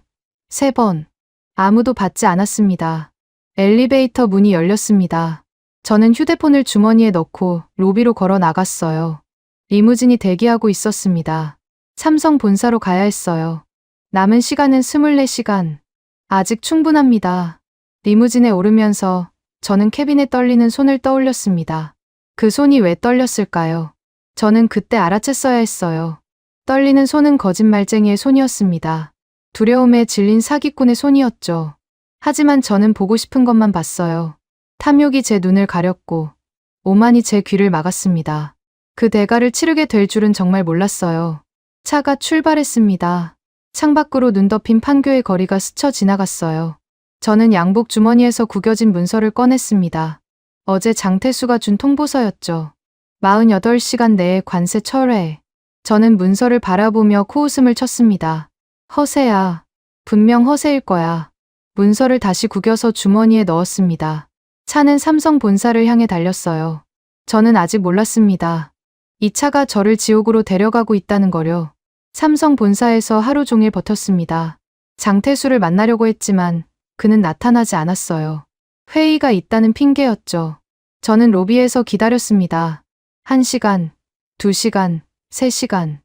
3번. 아무도 받지 않았습니다. 엘리베이터 문이 열렸습니다. 저는 휴대폰을 주머니에 넣고 로비로 걸어 나갔어요. 리무진이 대기하고 있었습니다. 삼성 본사로 가야 했어요. 남은 시간은 24시간. 아직 충분합니다. 리무진에 오르면서 저는 케빈의 떨리는 손을 떠올렸습니다. 그 손이 왜 떨렸을까요? 저는 그때 알아챘어야 했어요. 떨리는 손은 거짓말쟁이의 손이었습니다. 두려움에 질린 사기꾼의 손이었죠. 하지만 저는 보고 싶은 것만 봤어요. 탐욕이 제 눈을 가렸고 오만이 제 귀를 막았습니다. 그 대가를 치르게 될 줄은 정말 몰랐어요. 차가 출발했습니다. 창밖으로 눈 덮인 판교의 거리가 스쳐 지나갔어요. 저는 양복 주머니에서 구겨진 문서를 꺼냈습니다. 어제 장태수가 준 통보서였죠. 48시간 내에 관세 철회. 저는 문서를 바라보며 코웃음을 쳤습니다. 허세야. 분명 허세일 거야. 문서를 다시 구겨서 주머니에 넣었습니다. 차는 삼성 본사를 향해 달렸어요. 저는 아직 몰랐습니다. 이 차가 저를 지옥으로 데려가고 있다는 거요. 삼성 본사에서 하루 종일 버텼습니다. 장태수를 만나려고 했지만 그는 나타나지 않았어요. 회의가 있다는 핑계였죠. 저는 로비에서 기다렸습니다. 1시간, 2시간, 3시간.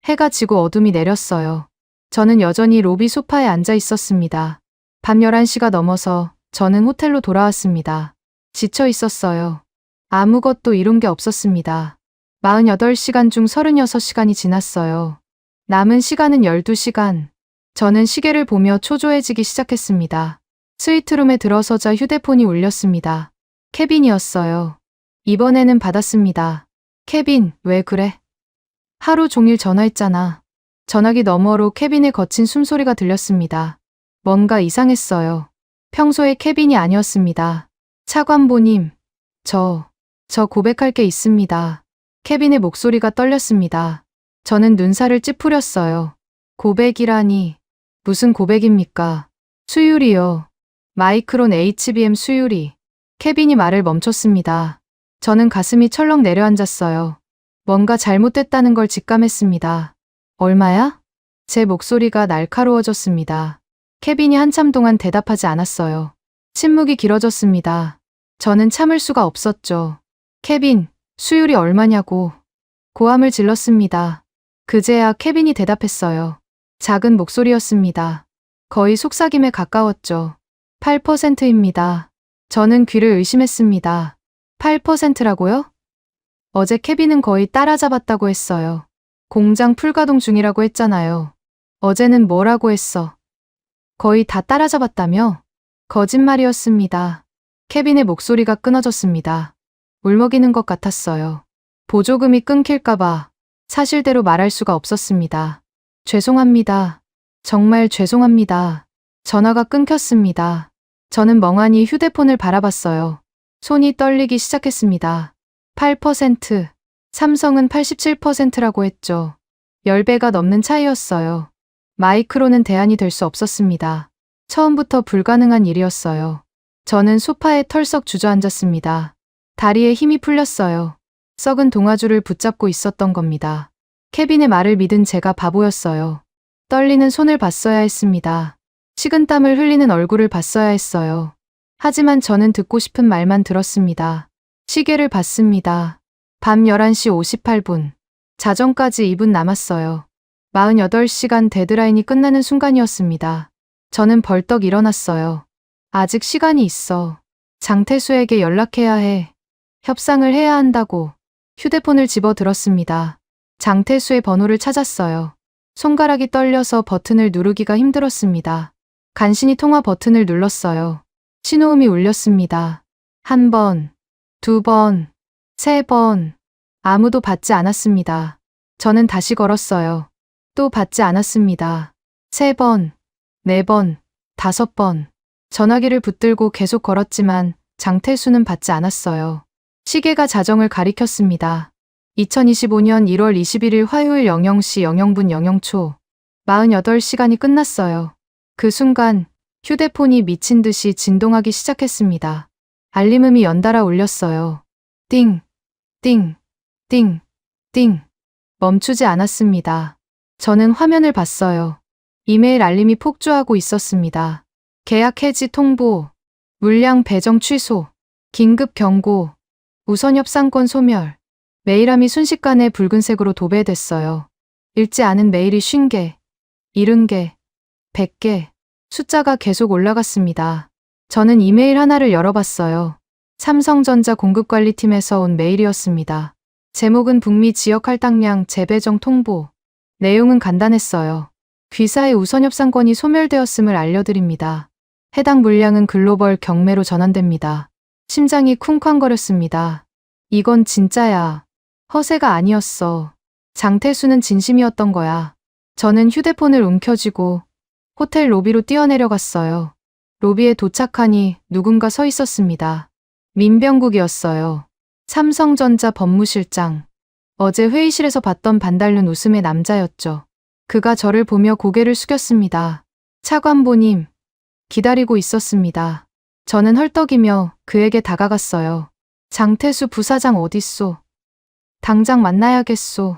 해가 지고 어둠이 내렸어요. 저는 여전히 로비 소파에 앉아 있었습니다. 밤 11시가 넘어서 저는 호텔로 돌아왔습니다. 지쳐 있었어요. 아무것도 이룬 게 없었습니다. 48시간 중 36시간이 지났어요. 남은 시간은 12시간. 저는 시계를 보며 초조해지기 시작했습니다. 스위트룸에 들어서자 휴대폰이 울렸습니다. 케빈이었어요. 이번에는 받았습니다. 케빈, 왜 그래? 하루 종일 전화했잖아. 전화기 너머로 케빈의 거친 숨소리가 들렸습니다. 뭔가 이상했어요. 평소의 케빈이 아니었습니다. 차관보님, 저 고백할 게 있습니다. 케빈의 목소리가 떨렸습니다. 저는 눈살을 찌푸렸어요. 고백이라니. 무슨 고백입니까? 수율이요. 마이크론 HBM 수율이. 케빈이 말을 멈췄습니다. 저는 가슴이 철렁 내려앉았어요. 뭔가 잘못됐다는 걸 직감했습니다. 얼마야? 제 목소리가 날카로워졌습니다. 케빈이 한참 동안 대답하지 않았어요. 침묵이 길어졌습니다. 저는 참을 수가 없었죠. 케빈, 수율이 얼마냐고. 고함을 질렀습니다. 그제야 케빈이 대답했어요. 작은 목소리였습니다. 거의 속삭임에 가까웠죠. 8%입니다. 저는 귀를 의심했습니다. 8%라고요? 어제 케빈은 거의 따라잡았다고 했어요. 공장 풀가동 중이라고 했잖아요. 어제는 뭐라고 했어? 거의 다 따라잡았다며? 거짓말이었습니다. 케빈의 목소리가 끊어졌습니다. 울먹이는 것 같았어요. 보조금이 끊길까봐 사실대로 말할 수가 없었습니다. 죄송합니다. 정말 죄송합니다. 전화가 끊겼습니다. 저는 멍하니 휴대폰을 바라봤어요. 손이 떨리기 시작했습니다. 8%, 삼성은 87%라고 했죠. 10배가 넘는 차이였어요. 마이크로는 대안이 될 수 없었습니다. 처음부터 불가능한 일이었어요. 저는 소파에 털썩 주저앉았습니다. 다리에 힘이 풀렸어요. 썩은 동아줄을 붙잡고 있었던 겁니다. 케빈의 말을 믿은 제가 바보였어요. 떨리는 손을 봤어야 했습니다. 식은땀을 흘리는 얼굴을 봤어야 했어요. 하지만 저는 듣고 싶은 말만 들었습니다. 시계를 봤습니다. 밤 11시 58분. 자정까지 2분 남았어요. 48시간 데드라인이 끝나는 순간이었습니다. 저는 벌떡 일어났어요. 아직 시간이 있어. 장태수에게 연락해야 해. 협상을 해야 한다고. 휴대폰을 집어 들었습니다. 장태수의 번호를 찾았어요. 손가락이 떨려서 버튼을 누르기가 힘들었습니다. 간신히 통화 버튼을 눌렀어요. 신호음이 울렸습니다. 1번, 2번, 3번. 아무도 받지 않았습니다. 저는 다시 걸었어요. 또 받지 않았습니다. 3번, 4번, 5번. 전화기를 붙들고 계속 걸었지만 장태수는 받지 않았어요. 시계가 자정을 가리켰습니다. 2025년 1월 21일 화요일 00시 00분 00초. 48시간이 끝났어요. 그 순간 휴대폰이 미친 듯이 진동하기 시작했습니다. 알림음이 연달아 울렸어요. 띵, 띵, 띵, 띵. 멈추지 않았습니다. 저는 화면을 봤어요. 이메일 알림이 폭주하고 있었습니다. 계약 해지 통보, 물량 배정 취소, 긴급 경고, 우선 협상권 소멸. 메일함이 순식간에 붉은색으로 도배됐어요. 읽지 않은 메일이 50개, 70개, 100개. 숫자가 계속 올라갔습니다. 저는 이메일 하나를 열어봤어요. 삼성전자 공급관리팀에서 온 메일이었습니다. 제목은 북미 지역 할당량 재배정 통보. 내용은 간단했어요. 귀사의 우선 협상권이 소멸되었음을 알려드립니다. 해당 물량은 글로벌 경매로 전환됩니다. 심장이 쿵쾅거렸습니다. 이건 진짜야. 허세가 아니었어. 장태수는 진심이었던 거야. 저는 휴대폰을 움켜쥐고 호텔 로비로 뛰어내려갔어요. 로비에 도착하니 누군가 서 있었습니다. 민병국이었어요. 삼성전자 법무실장. 어제 회의실에서 봤던 반달륜 웃음의 남자였죠. 그가 저를 보며 고개를 숙였습니다. 차관보님, 기다리고 있었습니다. 저는 헐떡이며 그에게 다가갔어요. 장태수 부사장 어딨소? 당장 만나야겠소.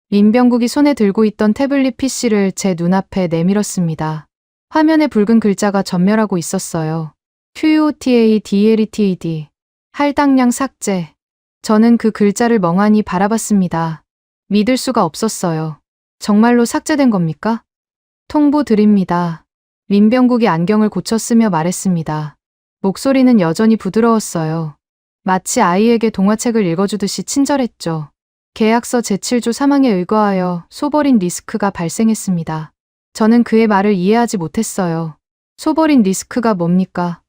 민병국이 손에 들고 있던 태블릿 PC를 제 눈앞에 내밀었습니다. 화면에 붉은 글자가 전멸하고 있었어요. QOTA DLETED. 할당량 삭제. 저는 그 글자를 멍하니 바라봤습니다. 믿을 수가 없었어요. 정말로 삭제된 겁니까? 통보 드립니다. 민병국이 안경을 고쳐 쓰며 말했습니다. 목소리는 여전히 부드러웠어요. 마치 아이에게 동화책을 읽어주듯이 친절했죠. 계약서 제7조 사망에 의거하여 소버린 리스크가 발생했습니다. 저는 그의 말을 이해하지 못했어요. 소버린 리스크가 뭡니까?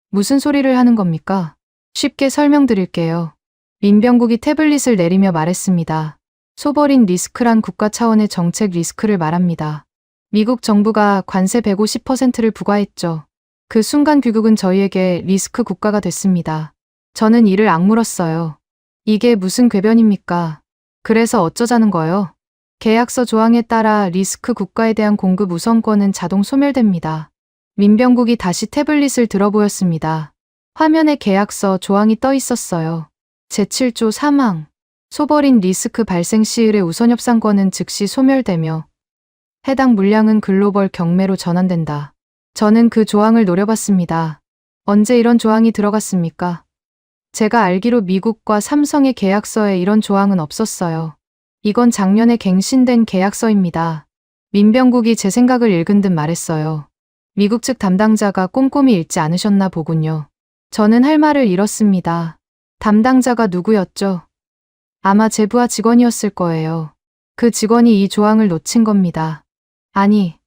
무슨 소리를 하는 겁니까? 쉽게 설명드릴게요. 민병국이 태블릿을 내리며 말했습니다. 소버린 리스크란 국가 차원의 정책 리스크를 말합니다. 미국 정부가 관세 150%를 부과했죠. 그 순간 귀국은 저희에게 리스크 국가가 됐습니다. 저는 이를 악물었어요. 이게 무슨 궤변입니까? 그래서 어쩌자는 거요? 계약서 조항에 따라 리스크 국가에 대한 공급 우선권은 자동 소멸됩니다. 민병국이 다시 태블릿을 들어 보였습니다. 화면에 계약서 조항이 떠 있었어요. 제7조 사망. 소버린 리스크 발생 시일의 우선 협상권은 즉시 소멸되며 해당 물량은 글로벌 경매로 전환된다. 저는 그 조항을 노려봤습니다. 언제 이런 조항이 들어갔습니까? 제가 알기로 미국과 삼성의 계약서에 이런 조항은 없었어요. 이건 작년에 갱신된 계약서입니다. 민병국이 제 생각을 읽은 듯 말했어요. 미국 측 담당자가 꼼꼼히 읽지 않으셨나 보군요. 저는 할 말을 잃었습니다. 담당자가 누구였죠? 아마 제 부하 직원이었을 거예요. 그 직원이 이 조항을 놓친 겁니다. 아니,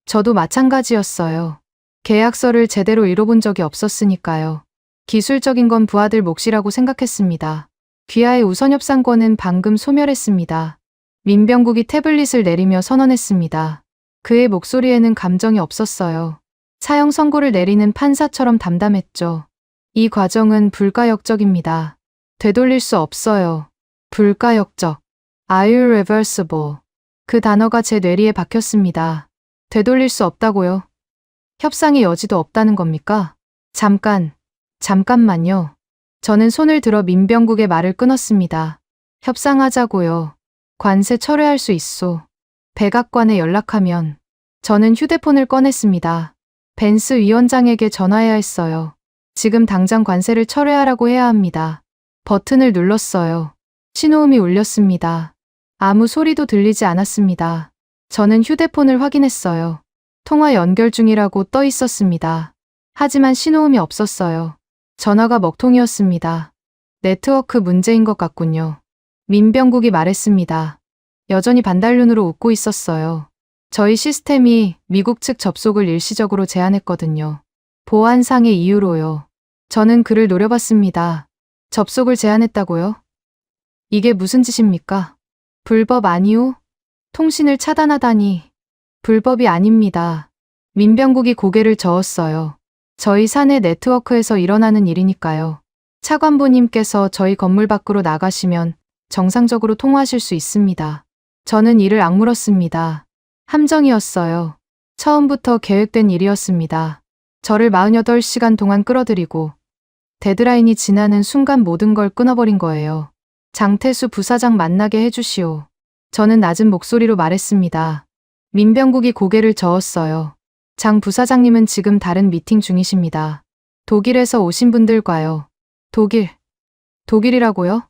저도 마찬가지였어요. 계약서를 제대로 읽어본 적이 없었으니까요. 기술적인 건 부하들 몫이라고 생각했습니다. 귀하의 우선 협상권은 방금 소멸했습니다. 민병국이 태블릿을 내리며 선언했습니다. 그의 목소리에는 감정이 없었어요. 사형 선고를 내리는 판사처럼 담담했죠. 이 과정은 불가역적입니다. 되돌릴 수 없어요. 불가역적. Irreversible. 그 단어가 제 뇌리에 박혔습니다. 되돌릴 수 없다고요? 협상의 여지도 없다는 겁니까? 잠깐만요. 저는 손을 들어 민병국의 말을 끊었습니다. 협상하자고요. 관세 철회할 수 있소. 백악관에 연락하면. 저는 휴대폰을 꺼냈습니다. 벤스 위원장에게 전화해야 했어요. 지금 당장 관세를 철회하라고 해야 합니다. 버튼을 눌렀어요. 신호음이 울렸습니다. 아무 소리도 들리지 않았습니다. 저는 휴대폰을 확인했어요. 통화 연결 중이라고 떠 있었습니다. 하지만 신호음이 없었어요. 전화가 먹통이었습니다. 네트워크 문제인 것 같군요. 민병국이 말했습니다. 여전히 반달눈으로 웃고 있었어요. 저희 시스템이 미국 측 접속을 일시적으로 제한했거든요. 보안상의 이유로요. 저는 그를 노려봤습니다. 접속을 제한했다고요? 이게 무슨 짓입니까? 불법 아니오? 통신을 차단하다니. 불법이 아닙니다. 민병국이 고개를 저었어요. 저희 사내 네트워크에서 일어나는 일이니까요. 차관보님께서 저희 건물 밖으로 나가시면 정상적으로 통화하실 수 있습니다. 저는 이를 악물었습니다. 함정이었어요. 처음부터 계획된 일이었습니다. 저를 48시간 동안 끌어들이고 데드라인이 지나는 순간 모든 걸 끊어버린 거예요. 장태수 부사장 만나게 해주시오. 저는 낮은 목소리로 말했습니다. 민병국이 고개를 저었어요. 장 부사장님은 지금 다른 미팅 중이십니다. 독일에서 오신 분들과요. 독일이라고요?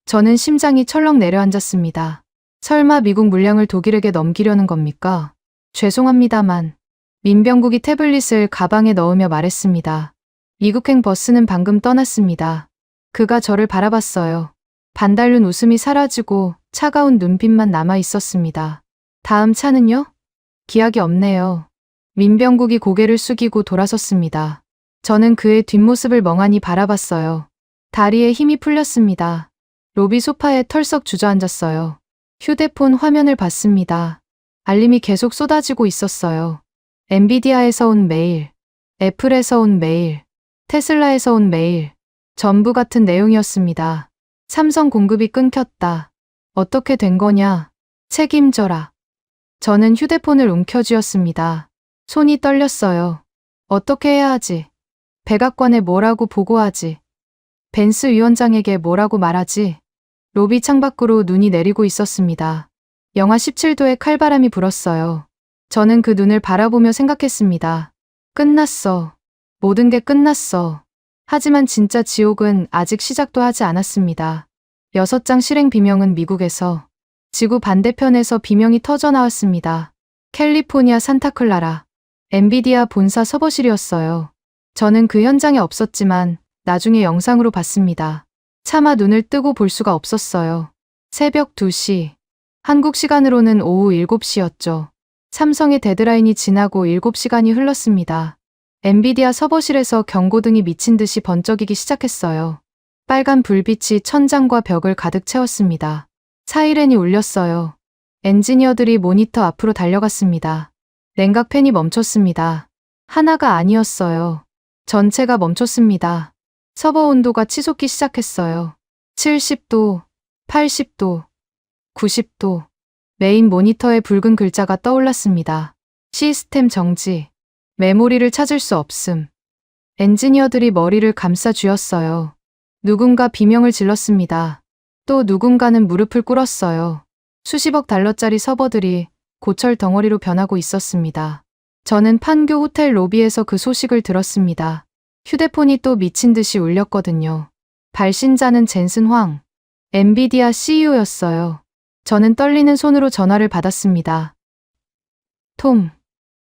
저는 심장이 철렁 내려앉았습니다. 설마 미국 물량을 독일에게 넘기려는 겁니까? 죄송합니다만. 민병국이 태블릿을 가방에 넣으며 말했습니다. 미국행 버스는 방금 떠났습니다. 그가 저를 바라봤어요. 반달눈 웃음이 사라지고 차가운 눈빛만 남아 있었습니다. 다음 차는요? 기약이 없네요. 민병국이 고개를 숙이고 돌아섰습니다. 저는 그의 뒷모습을 멍하니 바라봤어요. 다리에 힘이 풀렸습니다. 로비 소파에 털썩 주저앉았어요. 휴대폰 화면을 봤습니다. 알림이 계속 쏟아지고 있었어요. 엔비디아에서 온 메일, 애플에서 온 메일, 테슬라에서 온 메일, 전부 같은 내용이었습니다. 삼성 공급이 끊겼다. 어떻게 된 거냐? 책임져라. 저는 휴대폰을 움켜쥐었습니다. 손이 떨렸어요. 어떻게 해야 하지? 백악관에 뭐라고 보고하지? 벤스 위원장에게 뭐라고 말하지? 로비 창밖으로 눈이 내리고 있었습니다. 영하 17도의 칼바람이 불었어요. 저는 그 눈을 바라보며 생각했습니다. 끝났어. 모든 게 끝났어. 하지만 진짜 지옥은 아직 시작도 하지 않았습니다. 6장 실행 비명은 미국에서, 지구 반대편에서 비명이 터져 나왔습니다. 캘리포니아 산타클라라. 엔비디아 본사 서버실이었어요. 저는 그 현장에 없었지만 나중에 영상으로 봤습니다. 차마 눈을 뜨고 볼 수가 없었어요. 새벽 2시. 한국 시간으로는 오후 7시였죠. 삼성의 데드라인이 지나고 7시간이 흘렀습니다. 엔비디아 서버실에서 경고등이 미친 듯이 번쩍이기 시작했어요. 빨간 불빛이 천장과 벽을 가득 채웠습니다. 사이렌이 울렸어요. 엔지니어들이 모니터 앞으로 달려갔습니다. 냉각 팬이 멈췄습니다. 하나가 아니었어요. 전체가 멈췄습니다. 서버 온도가 치솟기 시작했어요. 70도, 80도, 90도. 메인 모니터에 붉은 글자가 떠올랐습니다. 시스템 정지. 메모리를 찾을 수 없음. 엔지니어들이 머리를 감싸 쥐었어요. 누군가 비명을 질렀습니다. 또 누군가는 무릎을 꿇었어요. 수십억 달러짜리 서버들이 고철 덩어리로 변하고 있었습니다. 저는 판교 호텔 로비에서 그 소식을 들었습니다. 휴대폰이 또 미친 듯이 울렸거든요. 발신자는 젠슨 황, 엔비디아 CEO였어요. 저는 떨리는 손으로 전화를 받았습니다. 톰,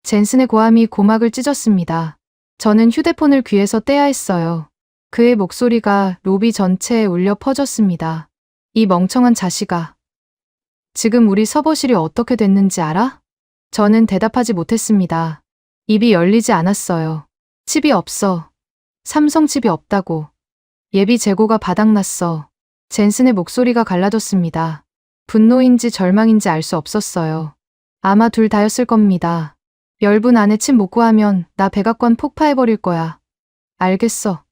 젠슨의 고함이 고막을 찢었습니다. 저는 휴대폰을 귀에서 떼야 했어요. 그의 목소리가 로비 전체에 울려 퍼졌습니다. 이 멍청한 자식아. 지금 우리 서버실이 어떻게 됐는지 알아? 저는 대답하지 못했습니다. 입이 열리지 않았어요. 칩이 없어. 삼성 칩이 없다고. 예비 재고가 바닥났어. 젠슨의 목소리가 갈라졌습니다. 분노인지 절망인지 알 수 없었어요. 아마 둘 다였을 겁니다. 10분 안에 칩 못 구하면 나 백악관 폭파해버릴 거야. 알겠어.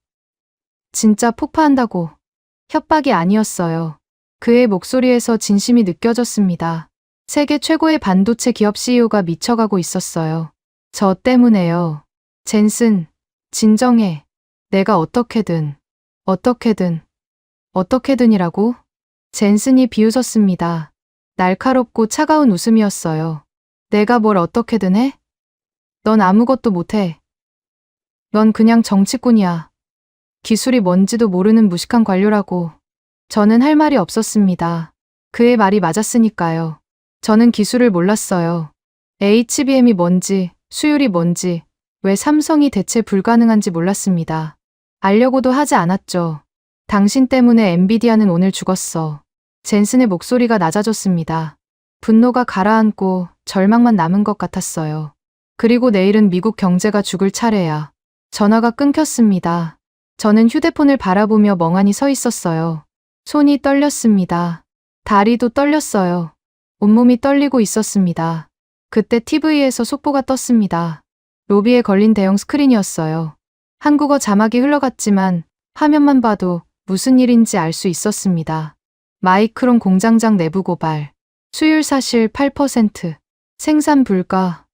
진짜 폭파한다고. 협박이 아니었어요. 그의 목소리에서 진심이 느껴졌습니다. 세계 최고의 반도체 기업 CEO가 미쳐가고 있었어요. 저 때문에요. 젠슨, 진정해. 내가 어떻게든이라고? 젠슨이 비웃었습니다. 날카롭고 차가운 웃음이었어요. 내가 뭘 어떻게든 해? 넌 아무것도 못해. 넌 그냥 정치꾼이야. 기술이 뭔지도 모르는 무식한 관료라고. 저는 할 말이 없었습니다. 그의 말이 맞았으니까요. 저는 기술을 몰랐어요. HBM이 뭔지, 수율이 뭔지, 왜 삼성이 대체 불가능한지 몰랐습니다. 알려고도 하지 않았죠. 당신 때문에 엔비디아는 오늘 죽었어. 젠슨의 목소리가 낮아졌습니다. 분노가 가라앉고 절망만 남은 것 같았어요. 그리고 내일은 미국 경제가 죽을 차례야. 전화가 끊겼습니다. 저는 휴대폰을 바라보며 멍하니 서 있었어요. 손이 떨렸습니다. 다리도 떨렸어요. 온몸이 떨리고 있었습니다. 그때 TV에서 속보가 떴습니다. 로비에 걸린 대형 스크린이었어요. 한국어 자막이 흘러갔지만 화면만 봐도 무슨 일인지 알 수 있었습니다. 마이크론 공장장 내부 고발. 수율 사실 8%. 생산 불가.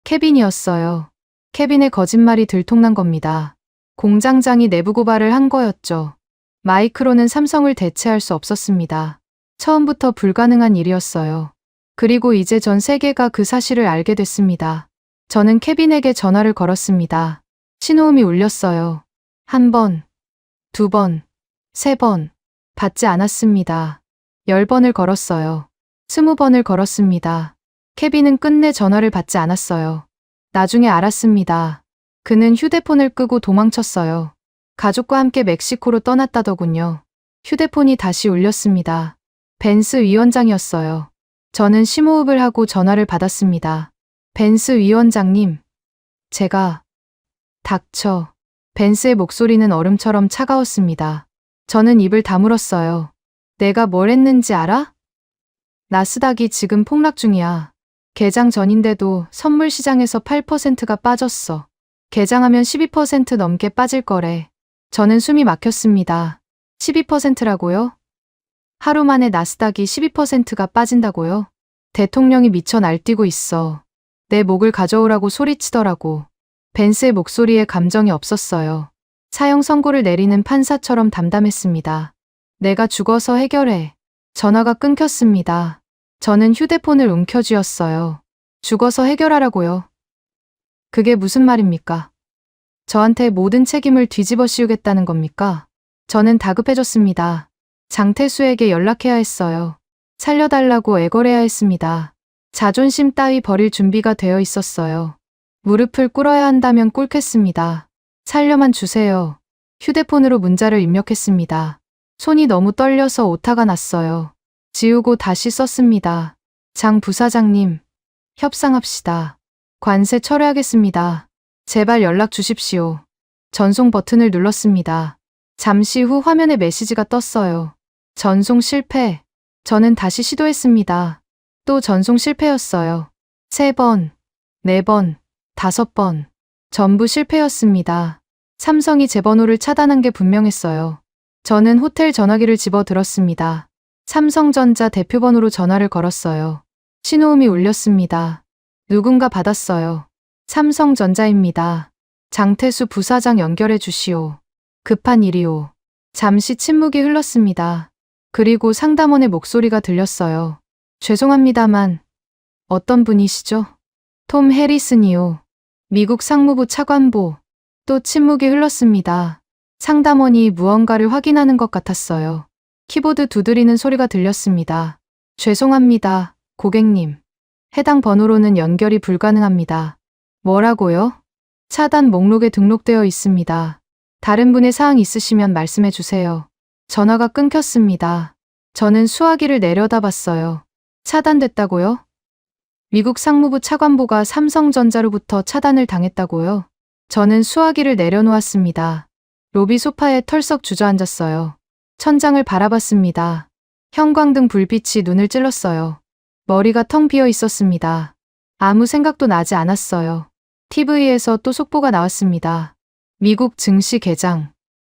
케빈이었어요. 케빈의 거짓말이 들통난 겁니다. 공장장이 내부 고발을 한 거였죠. 마이크론은 삼성을 대체할 수 없었습니다. 처음부터 불가능한 일이었어요. 그리고 이제 전 세계가 그 사실을 알게 됐습니다. 저는 케빈에게 전화를 걸었습니다. 신호음이 울렸어요. 1번, 2번, 3번. 받지 않았습니다. 10번을 걸었어요. 20번을 걸었습니다. 케빈은 끝내 전화를 받지 않았어요. 나중에 알았습니다. 그는 휴대폰을 끄고 도망쳤어요. 가족과 함께 멕시코로 떠났다더군요. 휴대폰이 다시 울렸습니다. 벤스 위원장이었어요. 저는 심호흡을 하고 전화를 받았습니다. 벤스 위원장님. 제가. 닥쳐. 벤스의 목소리는 얼음처럼 차가웠습니다. 저는 입을 다물었어요. 내가 뭘 했는지 알아? 나스닥이 지금 폭락 중이야. 개장 전인데도 선물 시장에서 8%가 빠졌어. 개장하면 12% 넘게 빠질 거래. 저는 숨이 막혔습니다. 12%라고요? 하루 만에 나스닥이 12%가 빠진다고요? 대통령이 미쳐 날뛰고 있어. 내 목을 가져오라고 소리치더라고. 벤스의 목소리에 감정이 없었어요. 사형 선고를 내리는 판사처럼 담담했습니다. 내가 죽어서 해결해. 전화가 끊겼습니다. 저는 휴대폰을 움켜쥐었어요. 죽어서 해결하라고요. 그게 무슨 말입니까? 저한테 모든 책임을 뒤집어 씌우겠다는 겁니까? 저는 다급해졌습니다. 장태수에게 연락해야 했어요. 살려달라고 애걸해야 했습니다. 자존심 따위 버릴 준비가 되어 있었어요. 무릎을 꿇어야 한다면 꿇겠습니다. 살려만 주세요. 휴대폰으로 문자를 입력했습니다. 손이 너무 떨려서 오타가 났어요. 지우고 다시 썼습니다. 장 부사장님, 협상합시다. 관세 철회하겠습니다. 제발 연락 주십시오. 전송 버튼을 눌렀습니다. 잠시 후 화면에 메시지가 떴어요. 전송 실패. 저는 다시 시도했습니다. 또 전송 실패였어요. 3번, 4번, 5번. 전부 실패였습니다. 삼성이 제 번호를 차단한 게 분명했어요. 저는 호텔 전화기를 집어 들었습니다. 삼성전자 대표번호로 전화를 걸었어요. 신호음이 울렸습니다. 누군가 받았어요. 삼성전자입니다. 장태수 부사장 연결해 주시오. 급한 일이오. 잠시 침묵이 흘렀습니다. 그리고 상담원의 목소리가 들렸어요. 죄송합니다만 어떤 분이시죠? 톰 해리슨이요. 미국 상무부 차관보. 또 침묵이 흘렀습니다. 상담원이 무언가를 확인하는 것 같았어요. 키보드 두드리는 소리가 들렸습니다. 죄송합니다, 고객님. 해당 번호로는 연결이 불가능합니다. 뭐라고요? 차단 목록에 등록되어 있습니다. 다른 분의 사항 있으시면 말씀해 주세요. 전화가 끊겼습니다. 저는 수화기를 내려다봤어요. 차단됐다고요? 미국 상무부 차관보가 삼성전자로부터 차단을 당했다고요? 저는 수화기를 내려놓았습니다. 로비 소파에 털썩 주저앉았어요. 천장을 바라봤습니다. 형광등 불빛이 눈을 찔렀어요. 머리가 텅 비어 있었습니다. 아무 생각도 나지 않았어요. TV에서 또 속보가 나왔습니다. 미국 증시 개장.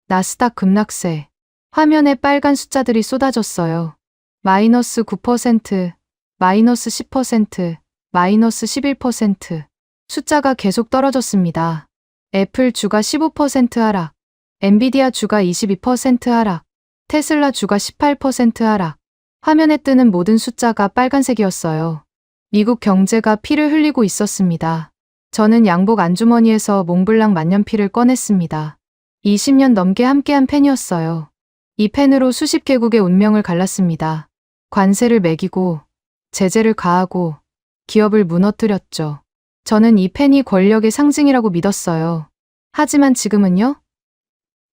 나스닥 급락세. 화면에 빨간 숫자들이 쏟아졌어요. 마이너스 9%, 마이너스 10%, 마이너스 11%. 숫자가 계속 떨어졌습니다. 애플 주가 15% 하락, 엔비디아 주가 22% 하락, 테슬라 주가 18% 하락. 화면에 뜨는 모든 숫자가 빨간색이었어요. 미국 경제가 피를 흘리고 있었습니다. 저는 양복 안주머니에서 몽블랑 만년필을 꺼냈습니다. 20년 넘게 함께한 펜이었어요. 이 펜으로 수십 개국의 운명을 갈랐습니다. 관세를 매기고, 제재를 가하고, 기업을 무너뜨렸죠. 저는 이 펜이 권력의 상징이라고 믿었어요. 하지만 지금은요?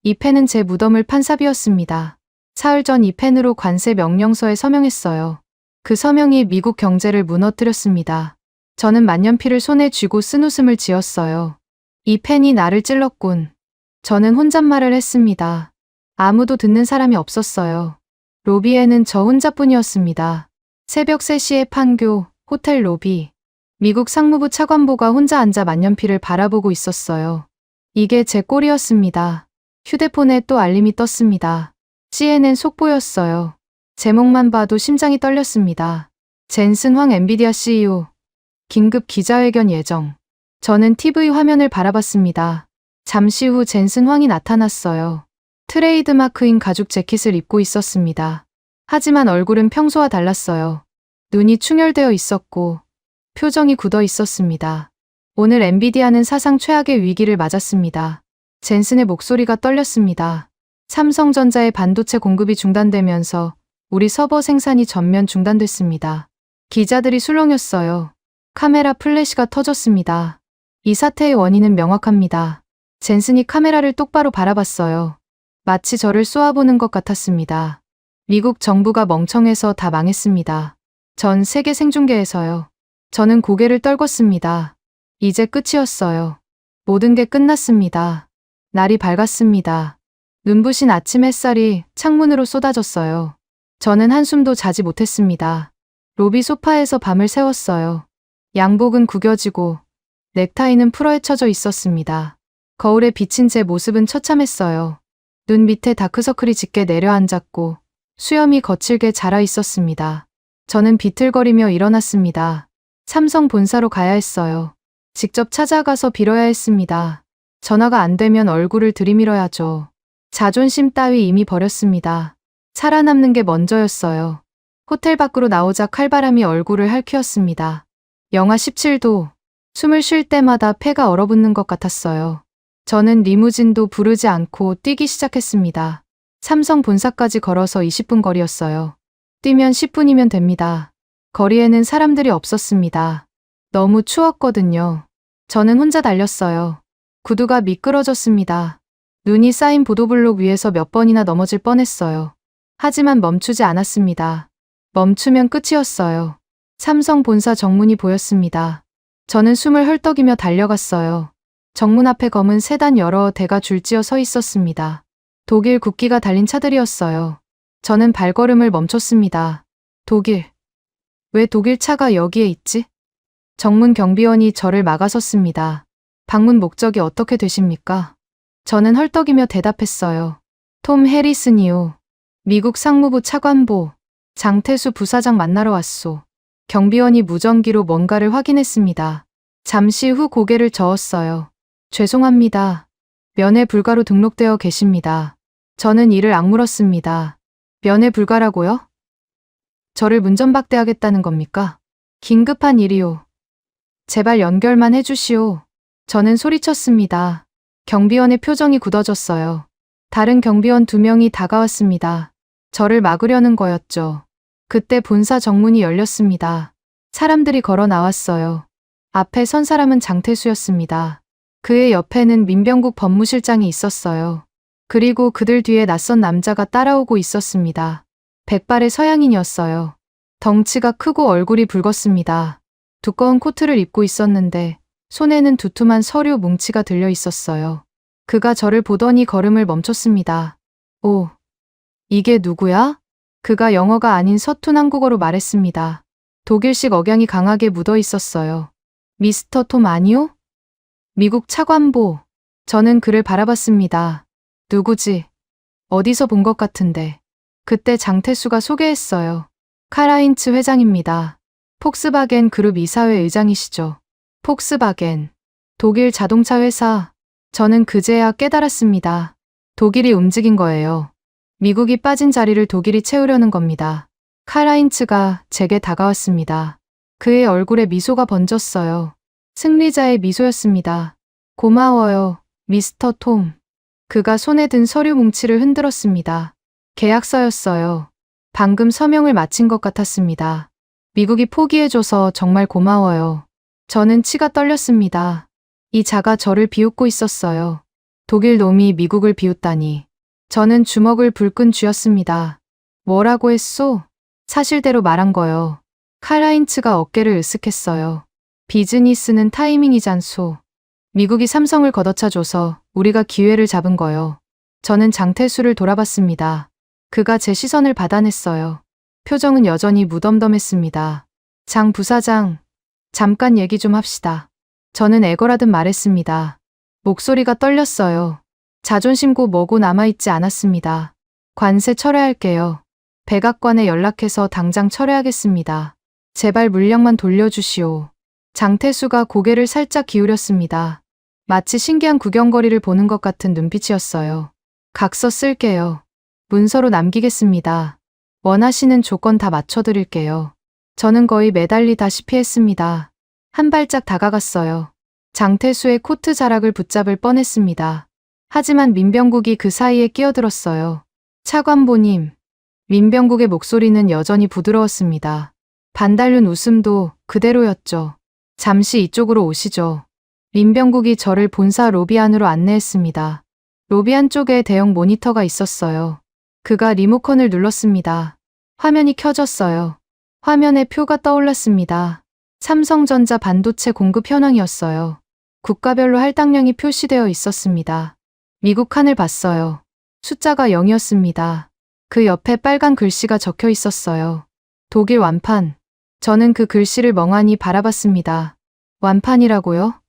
이 펜은 제 무덤을 판 삽이었습니다. 사흘 전 이 펜으로 관세 명령서에 서명했어요. 그 서명이 미국 경제를 무너뜨렸습니다. 저는 만년필을 손에 쥐고 쓴웃음을 지었어요. 이 펜이 나를 찔렀군. 저는 혼잣말을 했습니다. 아무도 듣는 사람이 없었어요. 로비에는 저 혼자뿐이었습니다. 새벽 3시에 판교, 호텔 로비. 미국 상무부 차관보가 혼자 앉아 만년필을 바라보고 있었어요. 이게 제 꼴이었습니다. 휴대폰에 또 알림이 떴습니다. CNN 속보였어요. 제목만 봐도 심장이 떨렸습니다. 젠슨 황 엔비디아 CEO. 긴급 기자회견 예정. 저는 TV 화면을 바라봤습니다. 잠시 후 젠슨 황이 나타났어요. 트레이드마크인 가죽 재킷을 입고 있었습니다. 하지만 얼굴은 평소와 달랐어요. 눈이 충혈되어 있었고 표정이 굳어 있었습니다. 오늘 엔비디아는 사상 최악의 위기를 맞았습니다. 젠슨의 목소리가 떨렸습니다. 삼성전자의 반도체 공급이 중단되면서 우리 서버 생산이 전면 중단됐습니다. 기자들이 술렁였어요. 카메라 플래시가 터졌습니다. 이 사태의 원인은 명확합니다. 젠슨이 카메라를 똑바로 바라봤어요. 마치 저를 쏘아보는 것 같았습니다. 미국 정부가 멍청해서 다 망했습니다. 전 세계 생중계에서요. 저는 고개를 떨궜습니다. 이제 끝이었어요. 모든 게 끝났습니다. 날이 밝았습니다. 눈부신 아침 햇살이 창문으로 쏟아졌어요. 저는 한숨도 자지 못했습니다. 로비 소파에서 밤을 새웠어요. 양복은 구겨지고 넥타이는 풀어헤쳐져 있었습니다. 거울에 비친 제 모습은 처참했어요. 눈 밑에 다크서클이 짙게 내려앉았고 수염이 거칠게 자라 있었습니다. 저는 비틀거리며 일어났습니다. 삼성 본사로 가야 했어요. 직접 찾아가서 빌어야 했습니다. 전화가 안 되면 얼굴을 들이밀어야죠. 자존심 따위 이미 버렸습니다. 살아남는 게 먼저였어요. 호텔 밖으로 나오자 칼바람이 얼굴을 핥히었습니다. 영하 17도. 숨을 쉴 때마다 폐가 얼어붙는 것 같았어요. 저는 리무진도 부르지 않고 뛰기 시작했습니다. 삼성 본사까지 걸어서 20분 거리였어요. 뛰면 10분이면 됩니다. 거리에는 사람들이 없었습니다. 너무 추웠거든요. 저는 혼자 달렸어요. 구두가 미끄러졌습니다. 눈이 쌓인 보도블록 위에서 몇 번이나 넘어질 뻔했어요. 하지만 멈추지 않았습니다. 멈추면 끝이었어요. 삼성 본사 정문이 보였습니다. 저는 숨을 헐떡이며 달려갔어요. 정문 앞에 검은 세단 여러 대가 줄지어 서 있었습니다. 독일 국기가 달린 차들이었어요. 저는 발걸음을 멈췄습니다. 독일. 왜 독일 차가 여기에 있지? 정문 경비원이 저를 막아섰습니다. 방문 목적이 어떻게 되십니까? 저는 헐떡이며 대답했어요. 톰 해리슨이요. 미국 상무부 차관보. 장태수 부사장 만나러 왔소. 경비원이 무전기로 뭔가를 확인했습니다. 잠시 후 고개를 저었어요. 죄송합니다. 면회 불가로 등록되어 계십니다. 저는 이를 악물었습니다. 면회 불가라고요? 저를 문전박대하겠다는 겁니까? 긴급한 일이요. 제발 연결만 해주시오. 저는 소리쳤습니다. 경비원의 표정이 굳어졌어요. 다른 경비원 2명이 다가왔습니다. 저를 막으려는 거였죠. 그때 본사 정문이 열렸습니다. 사람들이 걸어 나왔어요. 앞에 선 사람은 장태수였습니다. 그의 옆에는 민병국 법무실장이 있었어요. 그리고 그들 뒤에 낯선 남자가 따라오고 있었습니다. 백발의 서양인이었어요. 덩치가 크고 얼굴이 붉었습니다. 두꺼운 코트를 입고 있었는데 손에는 두툼한 서류 뭉치가 들려 있었어요. 그가 저를 보더니 걸음을 멈췄습니다. 오, 이게 누구야? 그가 영어가 아닌 서툰 한국어로 말했습니다. 독일식 억양이 강하게 묻어 있었어요. 미스터 톰 아니요? 미국 차관보. 저는 그를 바라봤습니다. 누구지? 어디서 본 것 같은데. 그때 장태수가 소개했어요. 카라인츠 회장입니다. 폭스바겐 그룹 이사회 의장이시죠. 폭스바겐. 독일 자동차 회사. 저는 그제야 깨달았습니다. 독일이 움직인 거예요. 미국이 빠진 자리를 독일이 채우려는 겁니다. 카라인츠가 제게 다가왔습니다. 그의 얼굴에 미소가 번졌어요. 승리자의 미소였습니다. 고마워요, 미스터 톰. 그가 손에 든 서류 뭉치를 흔들었습니다. 계약서였어요. 방금 서명을 마친 것 같았습니다. 미국이 포기해줘서 정말 고마워요. 저는 치가 떨렸습니다. 이 자가 저를 비웃고 있었어요. 독일 놈이 미국을 비웃다니. 저는 주먹을 불끈 쥐었습니다. 뭐라고 했소? 사실대로 말한 거요. 카라인츠가 어깨를 으쓱했어요. 비즈니스는 타이밍이잖소. 미국이 삼성을 걷어차줘서 우리가 기회를 잡은 거요. 저는 장태수를 돌아봤습니다. 그가 제 시선을 받아냈어요. 표정은 여전히 무덤덤했습니다. 장 부사장, 잠깐 얘기 좀 합시다. 저는 애걸하듯 말했습니다. 목소리가 떨렸어요. 자존심고 뭐고 남아있지 않았습니다. 관세 철회할게요. 백악관에 연락해서 당장 철회하겠습니다. 제발 물량만 돌려주시오. 장태수가 고개를 살짝 기울였습니다. 마치 신기한 구경거리를 보는 것 같은 눈빛이었어요. 각서 쓸게요. 문서로 남기겠습니다. 원하시는 조건 다 맞춰드릴게요. 저는 거의 매달리다시피 했습니다. 한 발짝 다가갔어요. 장태수의 코트 자락을 붙잡을 뻔했습니다. 하지만 민병국이 그 사이에 끼어들었어요. 차관보님. 민병국의 목소리는 여전히 부드러웠습니다. 반달륜 웃음도 그대로였죠. 잠시 이쪽으로 오시죠. 민병국이 저를 본사 로비 안으로 안내했습니다. 로비 안쪽에 대형 모니터가 있었어요. 그가 리모컨을 눌렀습니다. 화면이 켜졌어요. 화면에 표가 떠올랐습니다. 삼성전자 반도체 공급 현황이었어요. 국가별로 할당량이 표시되어 있었습니다. 미국 칸을 봤어요. 숫자가 0이었습니다. 그 옆에 빨간 글씨가 적혀 있었어요. 독일 완판. 저는 그 글씨를 멍하니 바라봤습니다. 완판이라고요?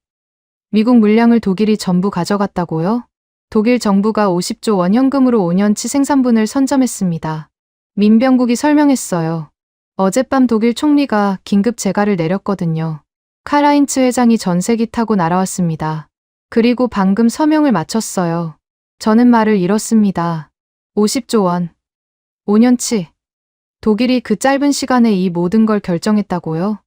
미국 물량을 독일이 전부 가져갔다고요? 독일 정부가 50조 원 현금으로 5년치 생산분을 선점했습니다. 민병국이 설명했어요. 어젯밤 독일 총리가 긴급 재가를 내렸거든요. 카라인츠 회장이 전세기 타고 날아왔습니다. 그리고 방금 서명을 마쳤어요. 저는 말을 잃었습니다. 50조 원. 5년치. 독일이 그 짧은 시간에 이 모든 걸 결정했다고요?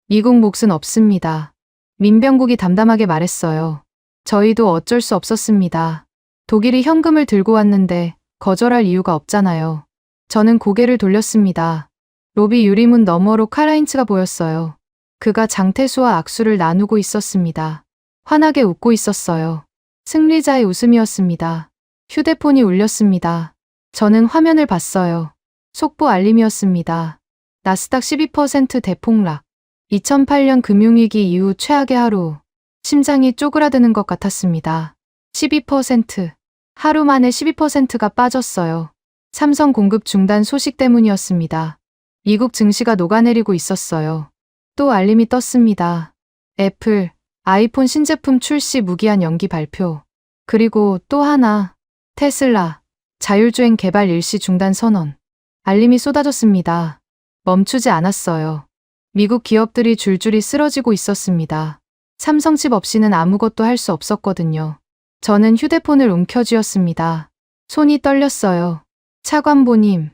미국 몫은 없습니다. 민병국이 담담하게 말했어요. 저희도 어쩔 수 없었습니다. 독일이 현금을 들고 왔는데 거절할 이유가 없잖아요. 저는 고개를 돌렸습니다. 로비 유리문 너머로 카라인츠가 보였어요. 그가 장태수와 악수를 나누고 있었습니다. 환하게 웃고 있었어요. 승리자의 웃음이었습니다. 휴대폰이 울렸습니다. 저는 화면을 봤어요. 속보 알림이었습니다. 나스닥 12% 대폭락. 2008년 금융위기 이후 최악의 하루. 심장이 쪼그라드는 것 같았습니다. 12%. 하루 만에 12%가 빠졌어요. 삼성 공급 중단 소식 때문이었습니다. 미국 증시가 녹아내리고 있었어요. 또 알림이 떴습니다. 애플, 아이폰 신제품 출시 무기한 연기 발표. 그리고 또 하나. 테슬라, 자율주행 개발 일시 중단 선언. 알림이 쏟아졌습니다. 멈추지 않았어요. 미국 기업들이 줄줄이 쓰러지고 있었습니다. 삼성칩 없이는 아무것도 할 수 없었거든요. 저는 휴대폰을 움켜쥐었습니다. 손이 떨렸어요. 차관보님,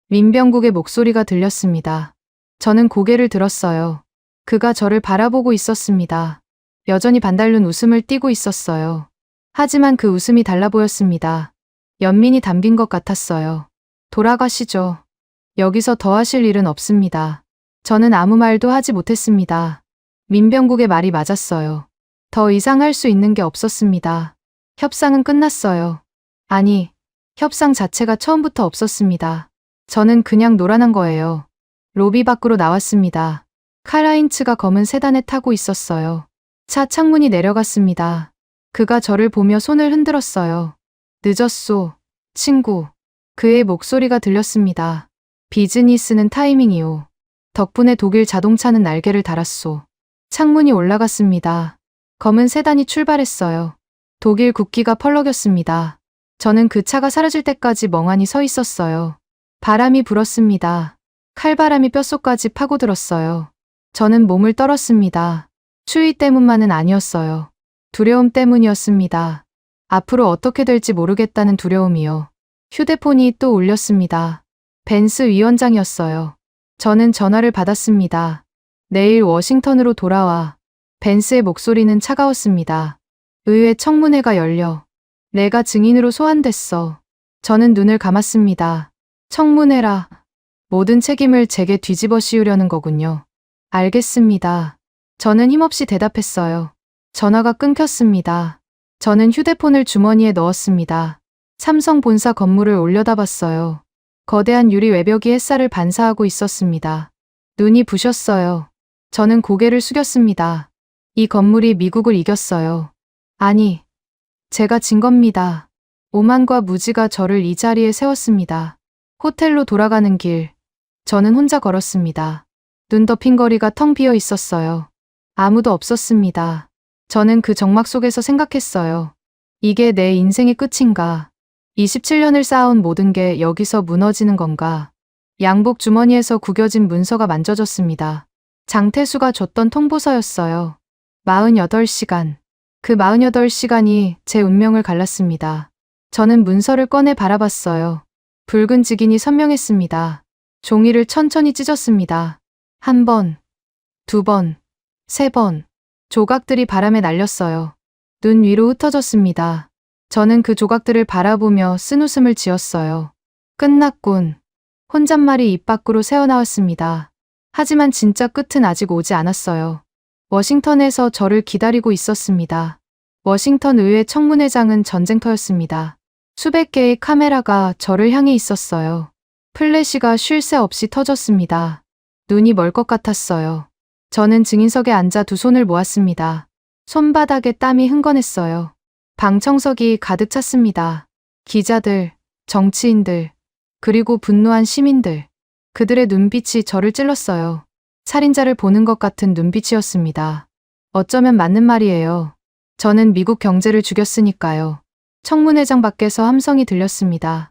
민병국의 목소리가 들렸습니다. 저는 고개를 들었어요. 그가 저를 바라보고 있었습니다. 여전히 반달눈 웃음을 띠고 있었어요. 하지만 그 웃음이 달라 보였습니다. 연민이 담긴 것 같았어요. 돌아가시죠. 여기서 더 하실 일은 없습니다. 저는 아무 말도 하지 못했습니다. 민병국의 말이 맞았어요. 더 이상 할 수 있는 게 없었습니다. 협상은 끝났어요. 아니, 협상 자체가 처음부터 없었습니다. 저는 그냥 놀아난 거예요. 로비 밖으로 나왔습니다. 칼하인츠가 검은 세단에 타고 있었어요. 차 창문이 내려갔습니다. 그가 저를 보며 손을 흔들었어요. 늦었소, 친구. 그의 목소리가 들렸습니다. 비즈니스는 타이밍이오. 덕분에 독일 자동차는 날개를 달았소. 창문이 올라갔습니다. 검은 세단이 출발했어요. 독일 국기가 펄럭였습니다. 저는 그 차가 사라질 때까지 멍하니 서 있었어요. 바람이 불었습니다. 칼바람이 뼛속까지 파고들었어요. 저는 몸을 떨었습니다. 추위 때문만은 아니었어요. 두려움 때문이었습니다. 앞으로 어떻게 될지 모르겠다는 두려움이요. 휴대폰이 또 울렸습니다. 벤스 위원장이었어요. 저는 전화를 받았습니다. 내일 워싱턴으로 돌아와. 벤스의 목소리는 차가웠습니다. 의회 청문회가 열려. 내가 증인으로 소환됐어. 저는 눈을 감았습니다. 청문회라. 모든 책임을 제게 뒤집어 씌우려는 거군요. 알겠습니다. 저는 힘없이 대답했어요. 전화가 끊겼습니다. 저는 휴대폰을 주머니에 넣었습니다. 삼성 본사 건물을 올려다봤어요. 거대한 유리 외벽이 햇살을 반사하고 있었습니다. 눈이 부셨어요. 저는 고개를 숙였습니다. 이 건물이 미국을 이겼어요. 아니, 제가 진 겁니다. 오만과 무지가 저를 이 자리에 세웠습니다. 호텔로 돌아가는 길, 저는 혼자 걸었습니다. 눈 덮인 거리가 텅 비어 있었어요. 아무도 없었습니다. 저는 그 정막 속에서 생각했어요. 이게 내 인생의 끝인가? 27년을 쌓아온 모든 게 여기서 무너지는 건가? 양복 주머니에서 구겨진 문서가 만져졌습니다. 장태수가 줬던 통보서였어요. 48시간. 그 48시간이 제 운명을 갈랐습니다. 저는 문서를 꺼내 바라봤어요. 붉은 직인이 선명했습니다. 종이를 천천히 찢었습니다. 한 번, 두 번, 세 번. 조각들이 바람에 날렸어요. 눈 위로 흩어졌습니다. 저는 그 조각들을 바라보며 쓴웃음을 지었어요. 끝났군. 혼잣말이 입 밖으로 새어나왔습니다. 하지만 진짜 끝은 아직 오지 않았어요. 워싱턴에서 저를 기다리고 있었습니다. 워싱턴 의회 청문회장은 전쟁터였습니다. 수백 개의 카메라가 저를 향해 있었어요. 플래시가 쉴 새 없이 터졌습니다. 눈이 멀 것 같았어요. 저는 증인석에 앉아 두 손을 모았습니다. 손바닥에 땀이 흥건했어요. 방청석이 가득 찼습니다. 기자들, 정치인들, 그리고 분노한 시민들. 그들의 눈빛이 저를 찔렀어요. 살인자를 보는 것 같은 눈빛이었습니다. 어쩌면 맞는 말이에요. 저는 미국 경제를 죽였으니까요. 청문회장 밖에서 함성이 들렸습니다.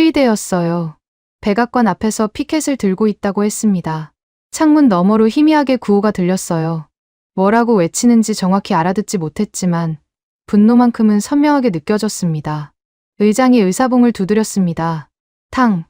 시위대였어요. 백악관 앞에서 피켓을 들고 있다고 했습니다. 창문 너머로 희미하게 구호가 들렸어요. 뭐라고 외치는지 정확히 알아듣지 못했지만 분노만큼은 선명하게 느껴졌습니다. 의장이 의사봉을 두드렸습니다. 탕,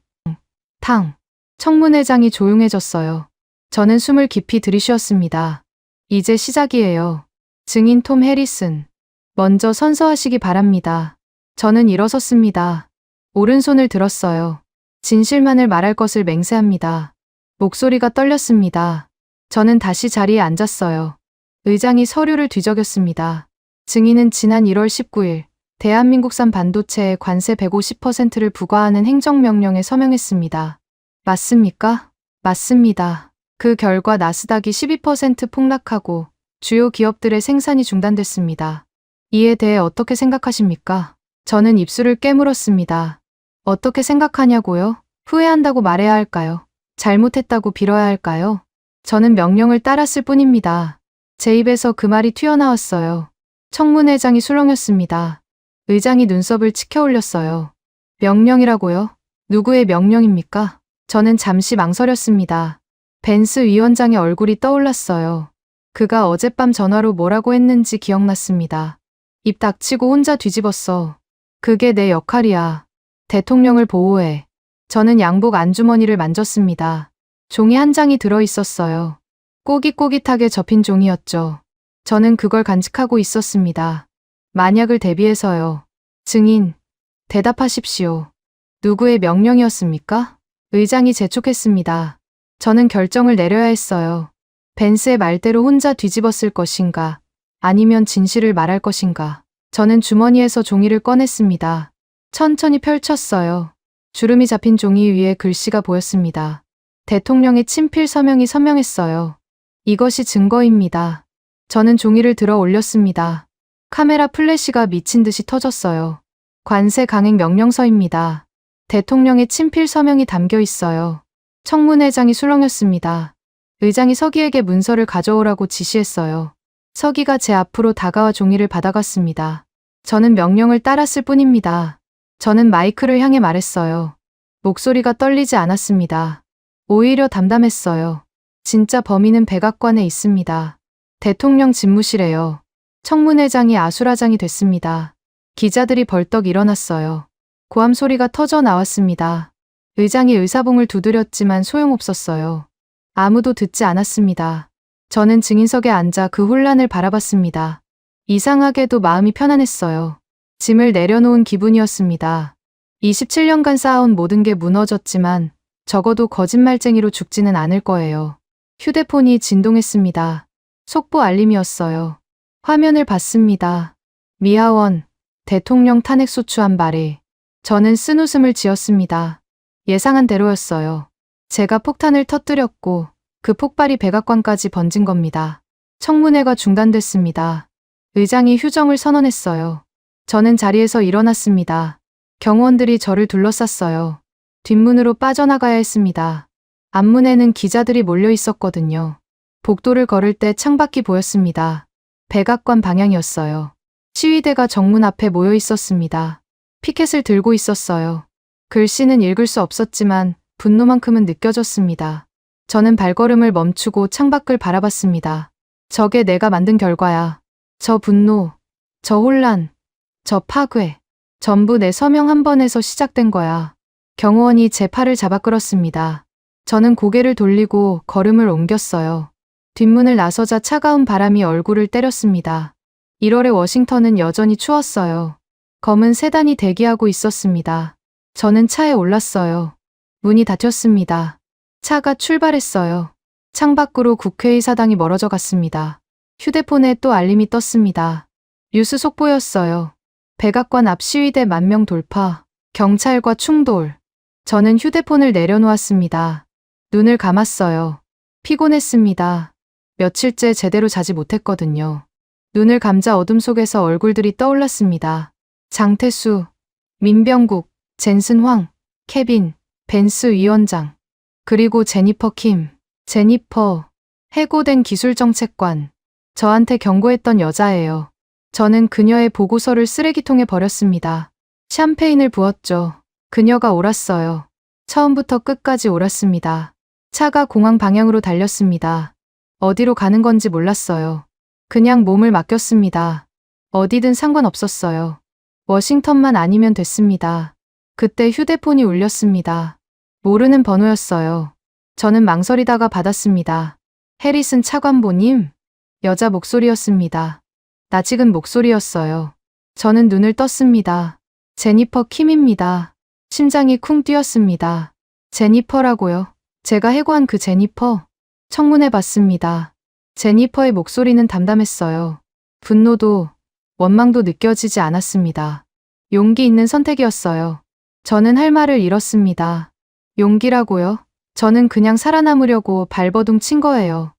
탕. 청문회장이 조용해졌어요. 저는 숨을 깊이 들이쉬었습니다. 이제 시작이에요. 증인 톰 해리슨. 먼저 선서하시기 바랍니다. 저는 일어섰습니다. 오른손을 들었어요. 진실만을 말할 것을 맹세합니다. 목소리가 떨렸습니다. 저는 다시 자리에 앉았어요. 의장이 서류를 뒤적였습니다. 증인은 지난 1월 19일 대한민국산 반도체에 관세 150%를 부과하는 행정명령에 서명했습니다. 맞습니까? 맞습니다. 그 결과 나스닥이 12% 폭락하고 주요 기업들의 생산이 중단됐습니다. 이에 대해 어떻게 생각하십니까? 저는 입술을 깨물었습니다. 어떻게 생각하냐고요? 후회한다고 말해야 할까요? 잘못했다고 빌어야 할까요? 저는 명령을 따랐을 뿐입니다. 제 입에서 그 말이 튀어나왔어요. 청문회장이 술렁였습니다. 의장이 눈썹을 치켜 올렸어요. 명령이라고요? 누구의 명령입니까? 저는 잠시 망설였습니다. 벤스 위원장의 얼굴이 떠올랐어요. 그가 어젯밤 전화로 뭐라고 했는지 기억났습니다. 입 닥치고 혼자 뒤집었어. 그게 내 역할이야. 대통령을 보호해. 저는 양복 안주머니를 만졌습니다. 종이 한 장이 들어 있었어요. 꼬깃꼬깃하게 접힌 종이였죠. 저는 그걸 간직하고 있었습니다. 만약을 대비해서요. 증인, 대답하십시오. 누구의 명령이었습니까? 의장이 재촉했습니다. 저는 결정을 내려야 했어요. 벤스의 말대로 혼자 뒤집었을 것인가, 아니면 진실을 말할 것인가. 저는 주머니에서 종이를 꺼냈습니다. 천천히 펼쳤어요. 주름이 잡힌 종이 위에 글씨가 보였습니다. 대통령의 친필 서명이 선명했어요. 이것이 증거입니다. 저는 종이를 들어 올렸습니다. 카메라 플래시가 미친 듯이 터졌어요. 관세 강행 명령서입니다. 대통령의 친필 서명이 담겨 있어요. 청문회장이 술렁였습니다. 의장이 서기에게 문서를 가져오라고 지시했어요. 서기가 제 앞으로 다가와 종이를 받아갔습니다. 저는 명령을 따랐을 뿐입니다. 저는 마이크를 향해 말했어요. 목소리가 떨리지 않았습니다. 오히려 담담했어요. 진짜 범인은 백악관에 있습니다. 대통령 집무실에요. 청문회장이 아수라장이 됐습니다. 기자들이 벌떡 일어났어요. 고함 소리가 터져 나왔습니다. 의장이 의사봉을 두드렸지만 소용없었어요. 아무도 듣지 않았습니다. 저는 증인석에 앉아 그 혼란을 바라봤습니다. 이상하게도 마음이 편안했어요. 짐을 내려놓은 기분이었습니다. 27년간 쌓아온 모든 게 무너졌지만 적어도 거짓말쟁이로 죽지는 않을 거예요. 휴대폰이 진동했습니다. 속보 알림이었어요. 화면을 봤습니다. 미하원, 대통령 탄핵소추 안 발의. 저는 쓴웃음을 지었습니다. 예상한 대로였어요. 제가 폭탄을 터뜨렸고 그 폭발이 백악관까지 번진 겁니다. 청문회가 중단됐습니다. 의장이 휴정을 선언했어요. 저는 자리에서 일어났습니다. 경호원들이 저를 둘러쌌어요. 뒷문으로 빠져나가야 했습니다. 앞문에는 기자들이 몰려 있었거든요. 복도를 걸을 때 창밖이 보였습니다. 백악관 방향이었어요. 시위대가 정문 앞에 모여 있었습니다. 피켓을 들고 있었어요. 글씨는 읽을 수 없었지만 분노만큼은 느껴졌습니다. 저는 발걸음을 멈추고 창밖을 바라봤습니다. 저게 내가 만든 결과야. 저 분노, 저 혼란, 저 파괴. 전부 내 서명 한 번에서 시작된 거야. 경호원이 제 팔을 잡아 끌었습니다. 저는 고개를 돌리고 걸음을 옮겼어요. 뒷문을 나서자 차가운 바람이 얼굴을 때렸습니다. 1월의 워싱턴은 여전히 추웠어요. 검은 세단이 대기하고 있었습니다. 저는 차에 올랐어요. 문이 닫혔습니다. 차가 출발했어요. 창밖으로 국회의사당이 멀어져 갔습니다. 휴대폰에 또 알림이 떴습니다. 뉴스 속보였어요. 백악관 앞 시위대 10,000명 돌파, 경찰과 충돌. 저는 휴대폰을 내려놓았습니다. 눈을 감았어요. 피곤했습니다. 며칠째 제대로 자지 못했거든요. 눈을 감자 어둠 속에서 얼굴들이 떠올랐습니다. 장태수, 민병국, 젠슨 황, 케빈, 벤스 위원장, 그리고 제니퍼 킴. 제니퍼, 해고된 기술정책관. 저한테 경고했던 여자예요. 저는 그녀의 보고서를 쓰레기통에 버렸습니다. 샴페인을 부었죠. 그녀가 옳았어요. 처음부터 끝까지 옳았습니다. 차가 공항 방향으로 달렸습니다. 어디로 가는 건지 몰랐어요. 그냥 몸을 맡겼습니다. 어디든 상관없었어요. 워싱턴만 아니면 됐습니다. 그때 휴대폰이 울렸습니다. 모르는 번호였어요. 저는 망설이다가 받았습니다. 해리슨 차관보님? 여자 목소리였습니다. 낯익은 목소리였어요. 저는 눈을 떴습니다. 제니퍼 킴입니다. 심장이 쿵 뛰었습니다. 제니퍼라고요? 제가 해고한 그 제니퍼? 청문회 봤습니다. 제니퍼의 목소리는 담담했어요. 분노도, 원망도 느껴지지 않았습니다. 용기 있는 선택이었어요. 저는 할 말을 잃었습니다. 용기라고요? 저는 그냥 살아남으려고 발버둥 친 거예요.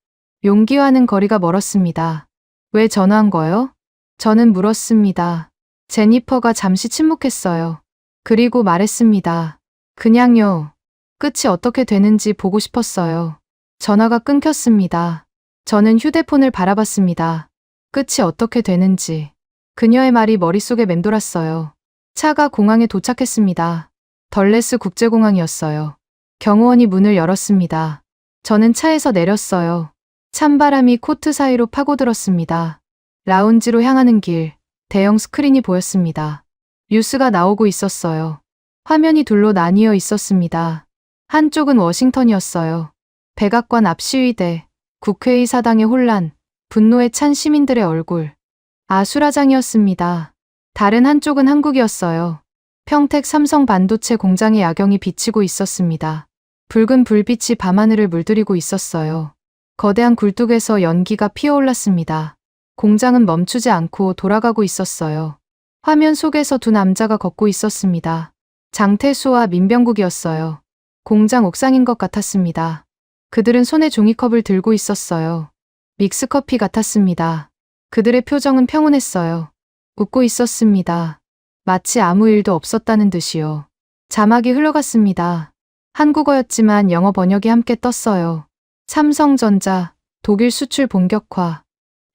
용기와는 거리가 멀었습니다. 왜 전화한 거요? 저는 물었습니다. 제니퍼가 잠시 침묵했어요. 그리고 말했습니다. 그냥요. 끝이 어떻게 되는지 보고 싶었어요. 전화가 끊겼습니다. 저는 휴대폰을 바라봤습니다. 끝이 어떻게 되는지. 그녀의 말이 머릿속에 맴돌았어요. 차가 공항에 도착했습니다. 덜레스 국제공항이었어요. 경호원이 문을 열었습니다. 저는 차에서 내렸어요. 찬바람이 코트 사이로 파고들었습니다. 라운지로 향하는 길, 대형 스크린이 보였습니다. 뉴스가 나오고 있었어요. 화면이 둘로 나뉘어 있었습니다. 한쪽은 워싱턴이었어요. 백악관 앞 시위대, 국회의 사당의 혼란, 분노에 찬 시민들의 얼굴. 아수라장이었습니다. 다른 한쪽은 한국이었어요. 평택 삼성 반도체 공장의 야경이 비치고 있었습니다. 붉은 불빛이 밤하늘을 물들이고 있었어요. 거대한 굴뚝에서 연기가 피어올랐습니다. 공장은 멈추지 않고 돌아가고 있었어요. 화면 속에서 두 남자가 걷고 있었습니다. 장태수와 민병국이었어요. 공장 옥상인 것 같았습니다. 그들은 손에 종이컵을 들고 있었어요. 믹스커피 같았습니다. 그들의 표정은 평온했어요. 웃고 있었습니다. 마치 아무 일도 없었다는 듯이요. 자막이 흘러갔습니다. 한국어였지만 영어 번역이 함께 떴어요. 삼성전자, 독일 수출 본격화,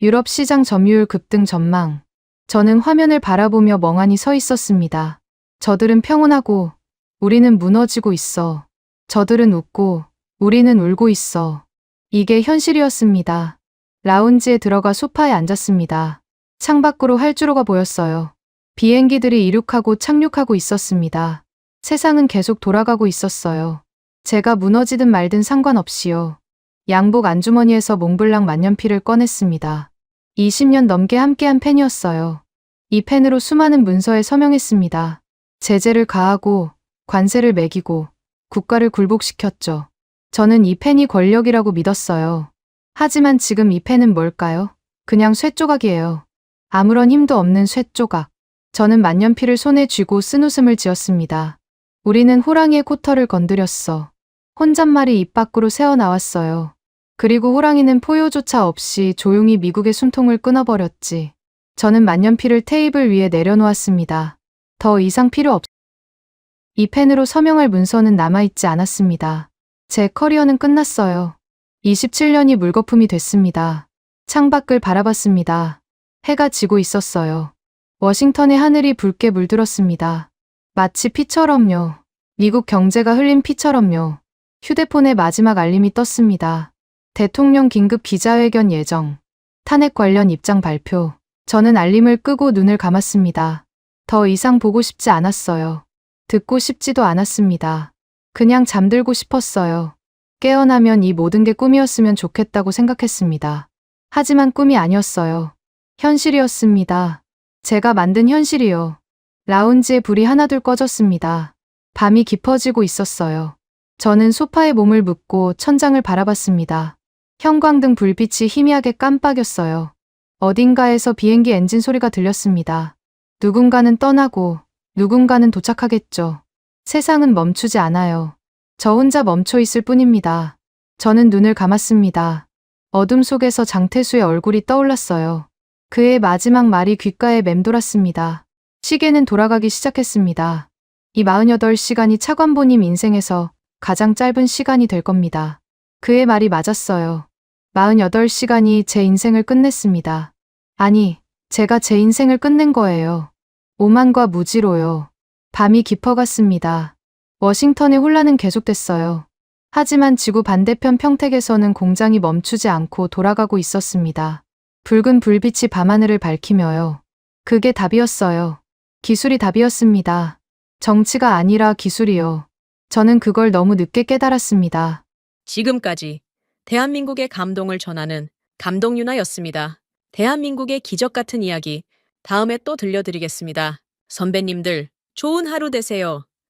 유럽 시장 점유율 급등 전망. 저는 화면을 바라보며 멍하니 서 있었습니다. 저들은 평온하고, 우리는 무너지고 있어. 저들은 웃고, 우리는 울고 있어. 이게 현실이었습니다. 라운지에 들어가 소파에 앉았습니다. 창밖으로 활주로가 보였어요. 비행기들이 이륙하고 착륙하고 있었습니다. 세상은 계속 돌아가고 있었어요. 제가 무너지든 말든 상관없이요. 양복 안주머니에서 몽블랑 만년필을 꺼냈습니다. 20년 넘게 함께한 펜이었어요. 이 펜으로 수많은 문서에 서명했습니다. 제재를 가하고, 관세를 매기고, 국가를 굴복시켰죠. 저는 이 펜이 권력이라고 믿었어요. 하지만 지금 이 펜은 뭘까요? 그냥 쇠조각이에요. 아무런 힘도 없는 쇠조각. 저는 만년필을 손에 쥐고 쓴웃음을 지었습니다. 우리는 호랑이의 코털을 건드렸어. 혼잣말이 입 밖으로 새어나왔어요. 그리고 호랑이는 포효조차 없이 조용히 미국의 숨통을 끊어버렸지. 저는 만년필을 테이블 위에 내려놓았습니다. 더 이상 필요 없. 이 펜으로 서명할 문서는 남아있지 않았습니다. 제 커리어는 끝났어요. 27년이 물거품이 됐습니다. 창밖을 바라봤습니다. 해가 지고 있었어요. 워싱턴의 하늘이 붉게 물들었습니다. 마치 피처럼요. 미국 경제가 흘린 피처럼요. 휴대폰에 마지막 알림이 떴습니다. 대통령 긴급 기자회견 예정. 탄핵 관련 입장 발표. 저는 알림을 끄고 눈을 감았습니다. 더 이상 보고 싶지 않았어요. 듣고 싶지도 않았습니다. 그냥 잠들고 싶었어요. 깨어나면 이 모든 게 꿈이었으면 좋겠다고 생각했습니다. 하지만 꿈이 아니었어요. 현실이었습니다. 제가 만든 현실이요. 라운지에 불이 하나둘 꺼졌습니다. 밤이 깊어지고 있었어요. 저는 소파에 몸을 묻고 천장을 바라봤습니다. 형광등 불빛이 희미하게 깜빡였어요. 어딘가에서 비행기 엔진 소리가 들렸습니다. 누군가는 떠나고 누군가는 도착하겠죠. 세상은 멈추지 않아요. 저 혼자 멈춰 있을 뿐입니다. 저는 눈을 감았습니다. 어둠 속에서 장태수의 얼굴이 떠올랐어요. 그의 마지막 말이 귓가에 맴돌았습니다. 시계는 돌아가기 시작했습니다. 이 48시간이 차관보님 인생에서 가장 짧은 시간이 될 겁니다. 그의 말이 맞았어요. 48시간이 제 인생을 끝냈습니다. 아니, 제가 제 인생을 끝낸 거예요. 오만과 무지로요. 밤이 깊어갔습니다. 워싱턴의 혼란은 계속됐어요. 하지만 지구 반대편 평택에서는 공장이 멈추지 않고 돌아가고 있었습니다. 붉은 불빛이 밤하늘을 밝히며요. 그게 답이었어요. 기술이 답이었습니다. 정치가 아니라 기술이요. 저는 그걸 너무 늦게 깨달았습니다. 지금까지 대한민국의 감동을 전하는 감동유나였습니다. 대한민국의 기적 같은 이야기 다음에 또 들려드리겠습니다. 선배님들, 좋은 하루 되세요.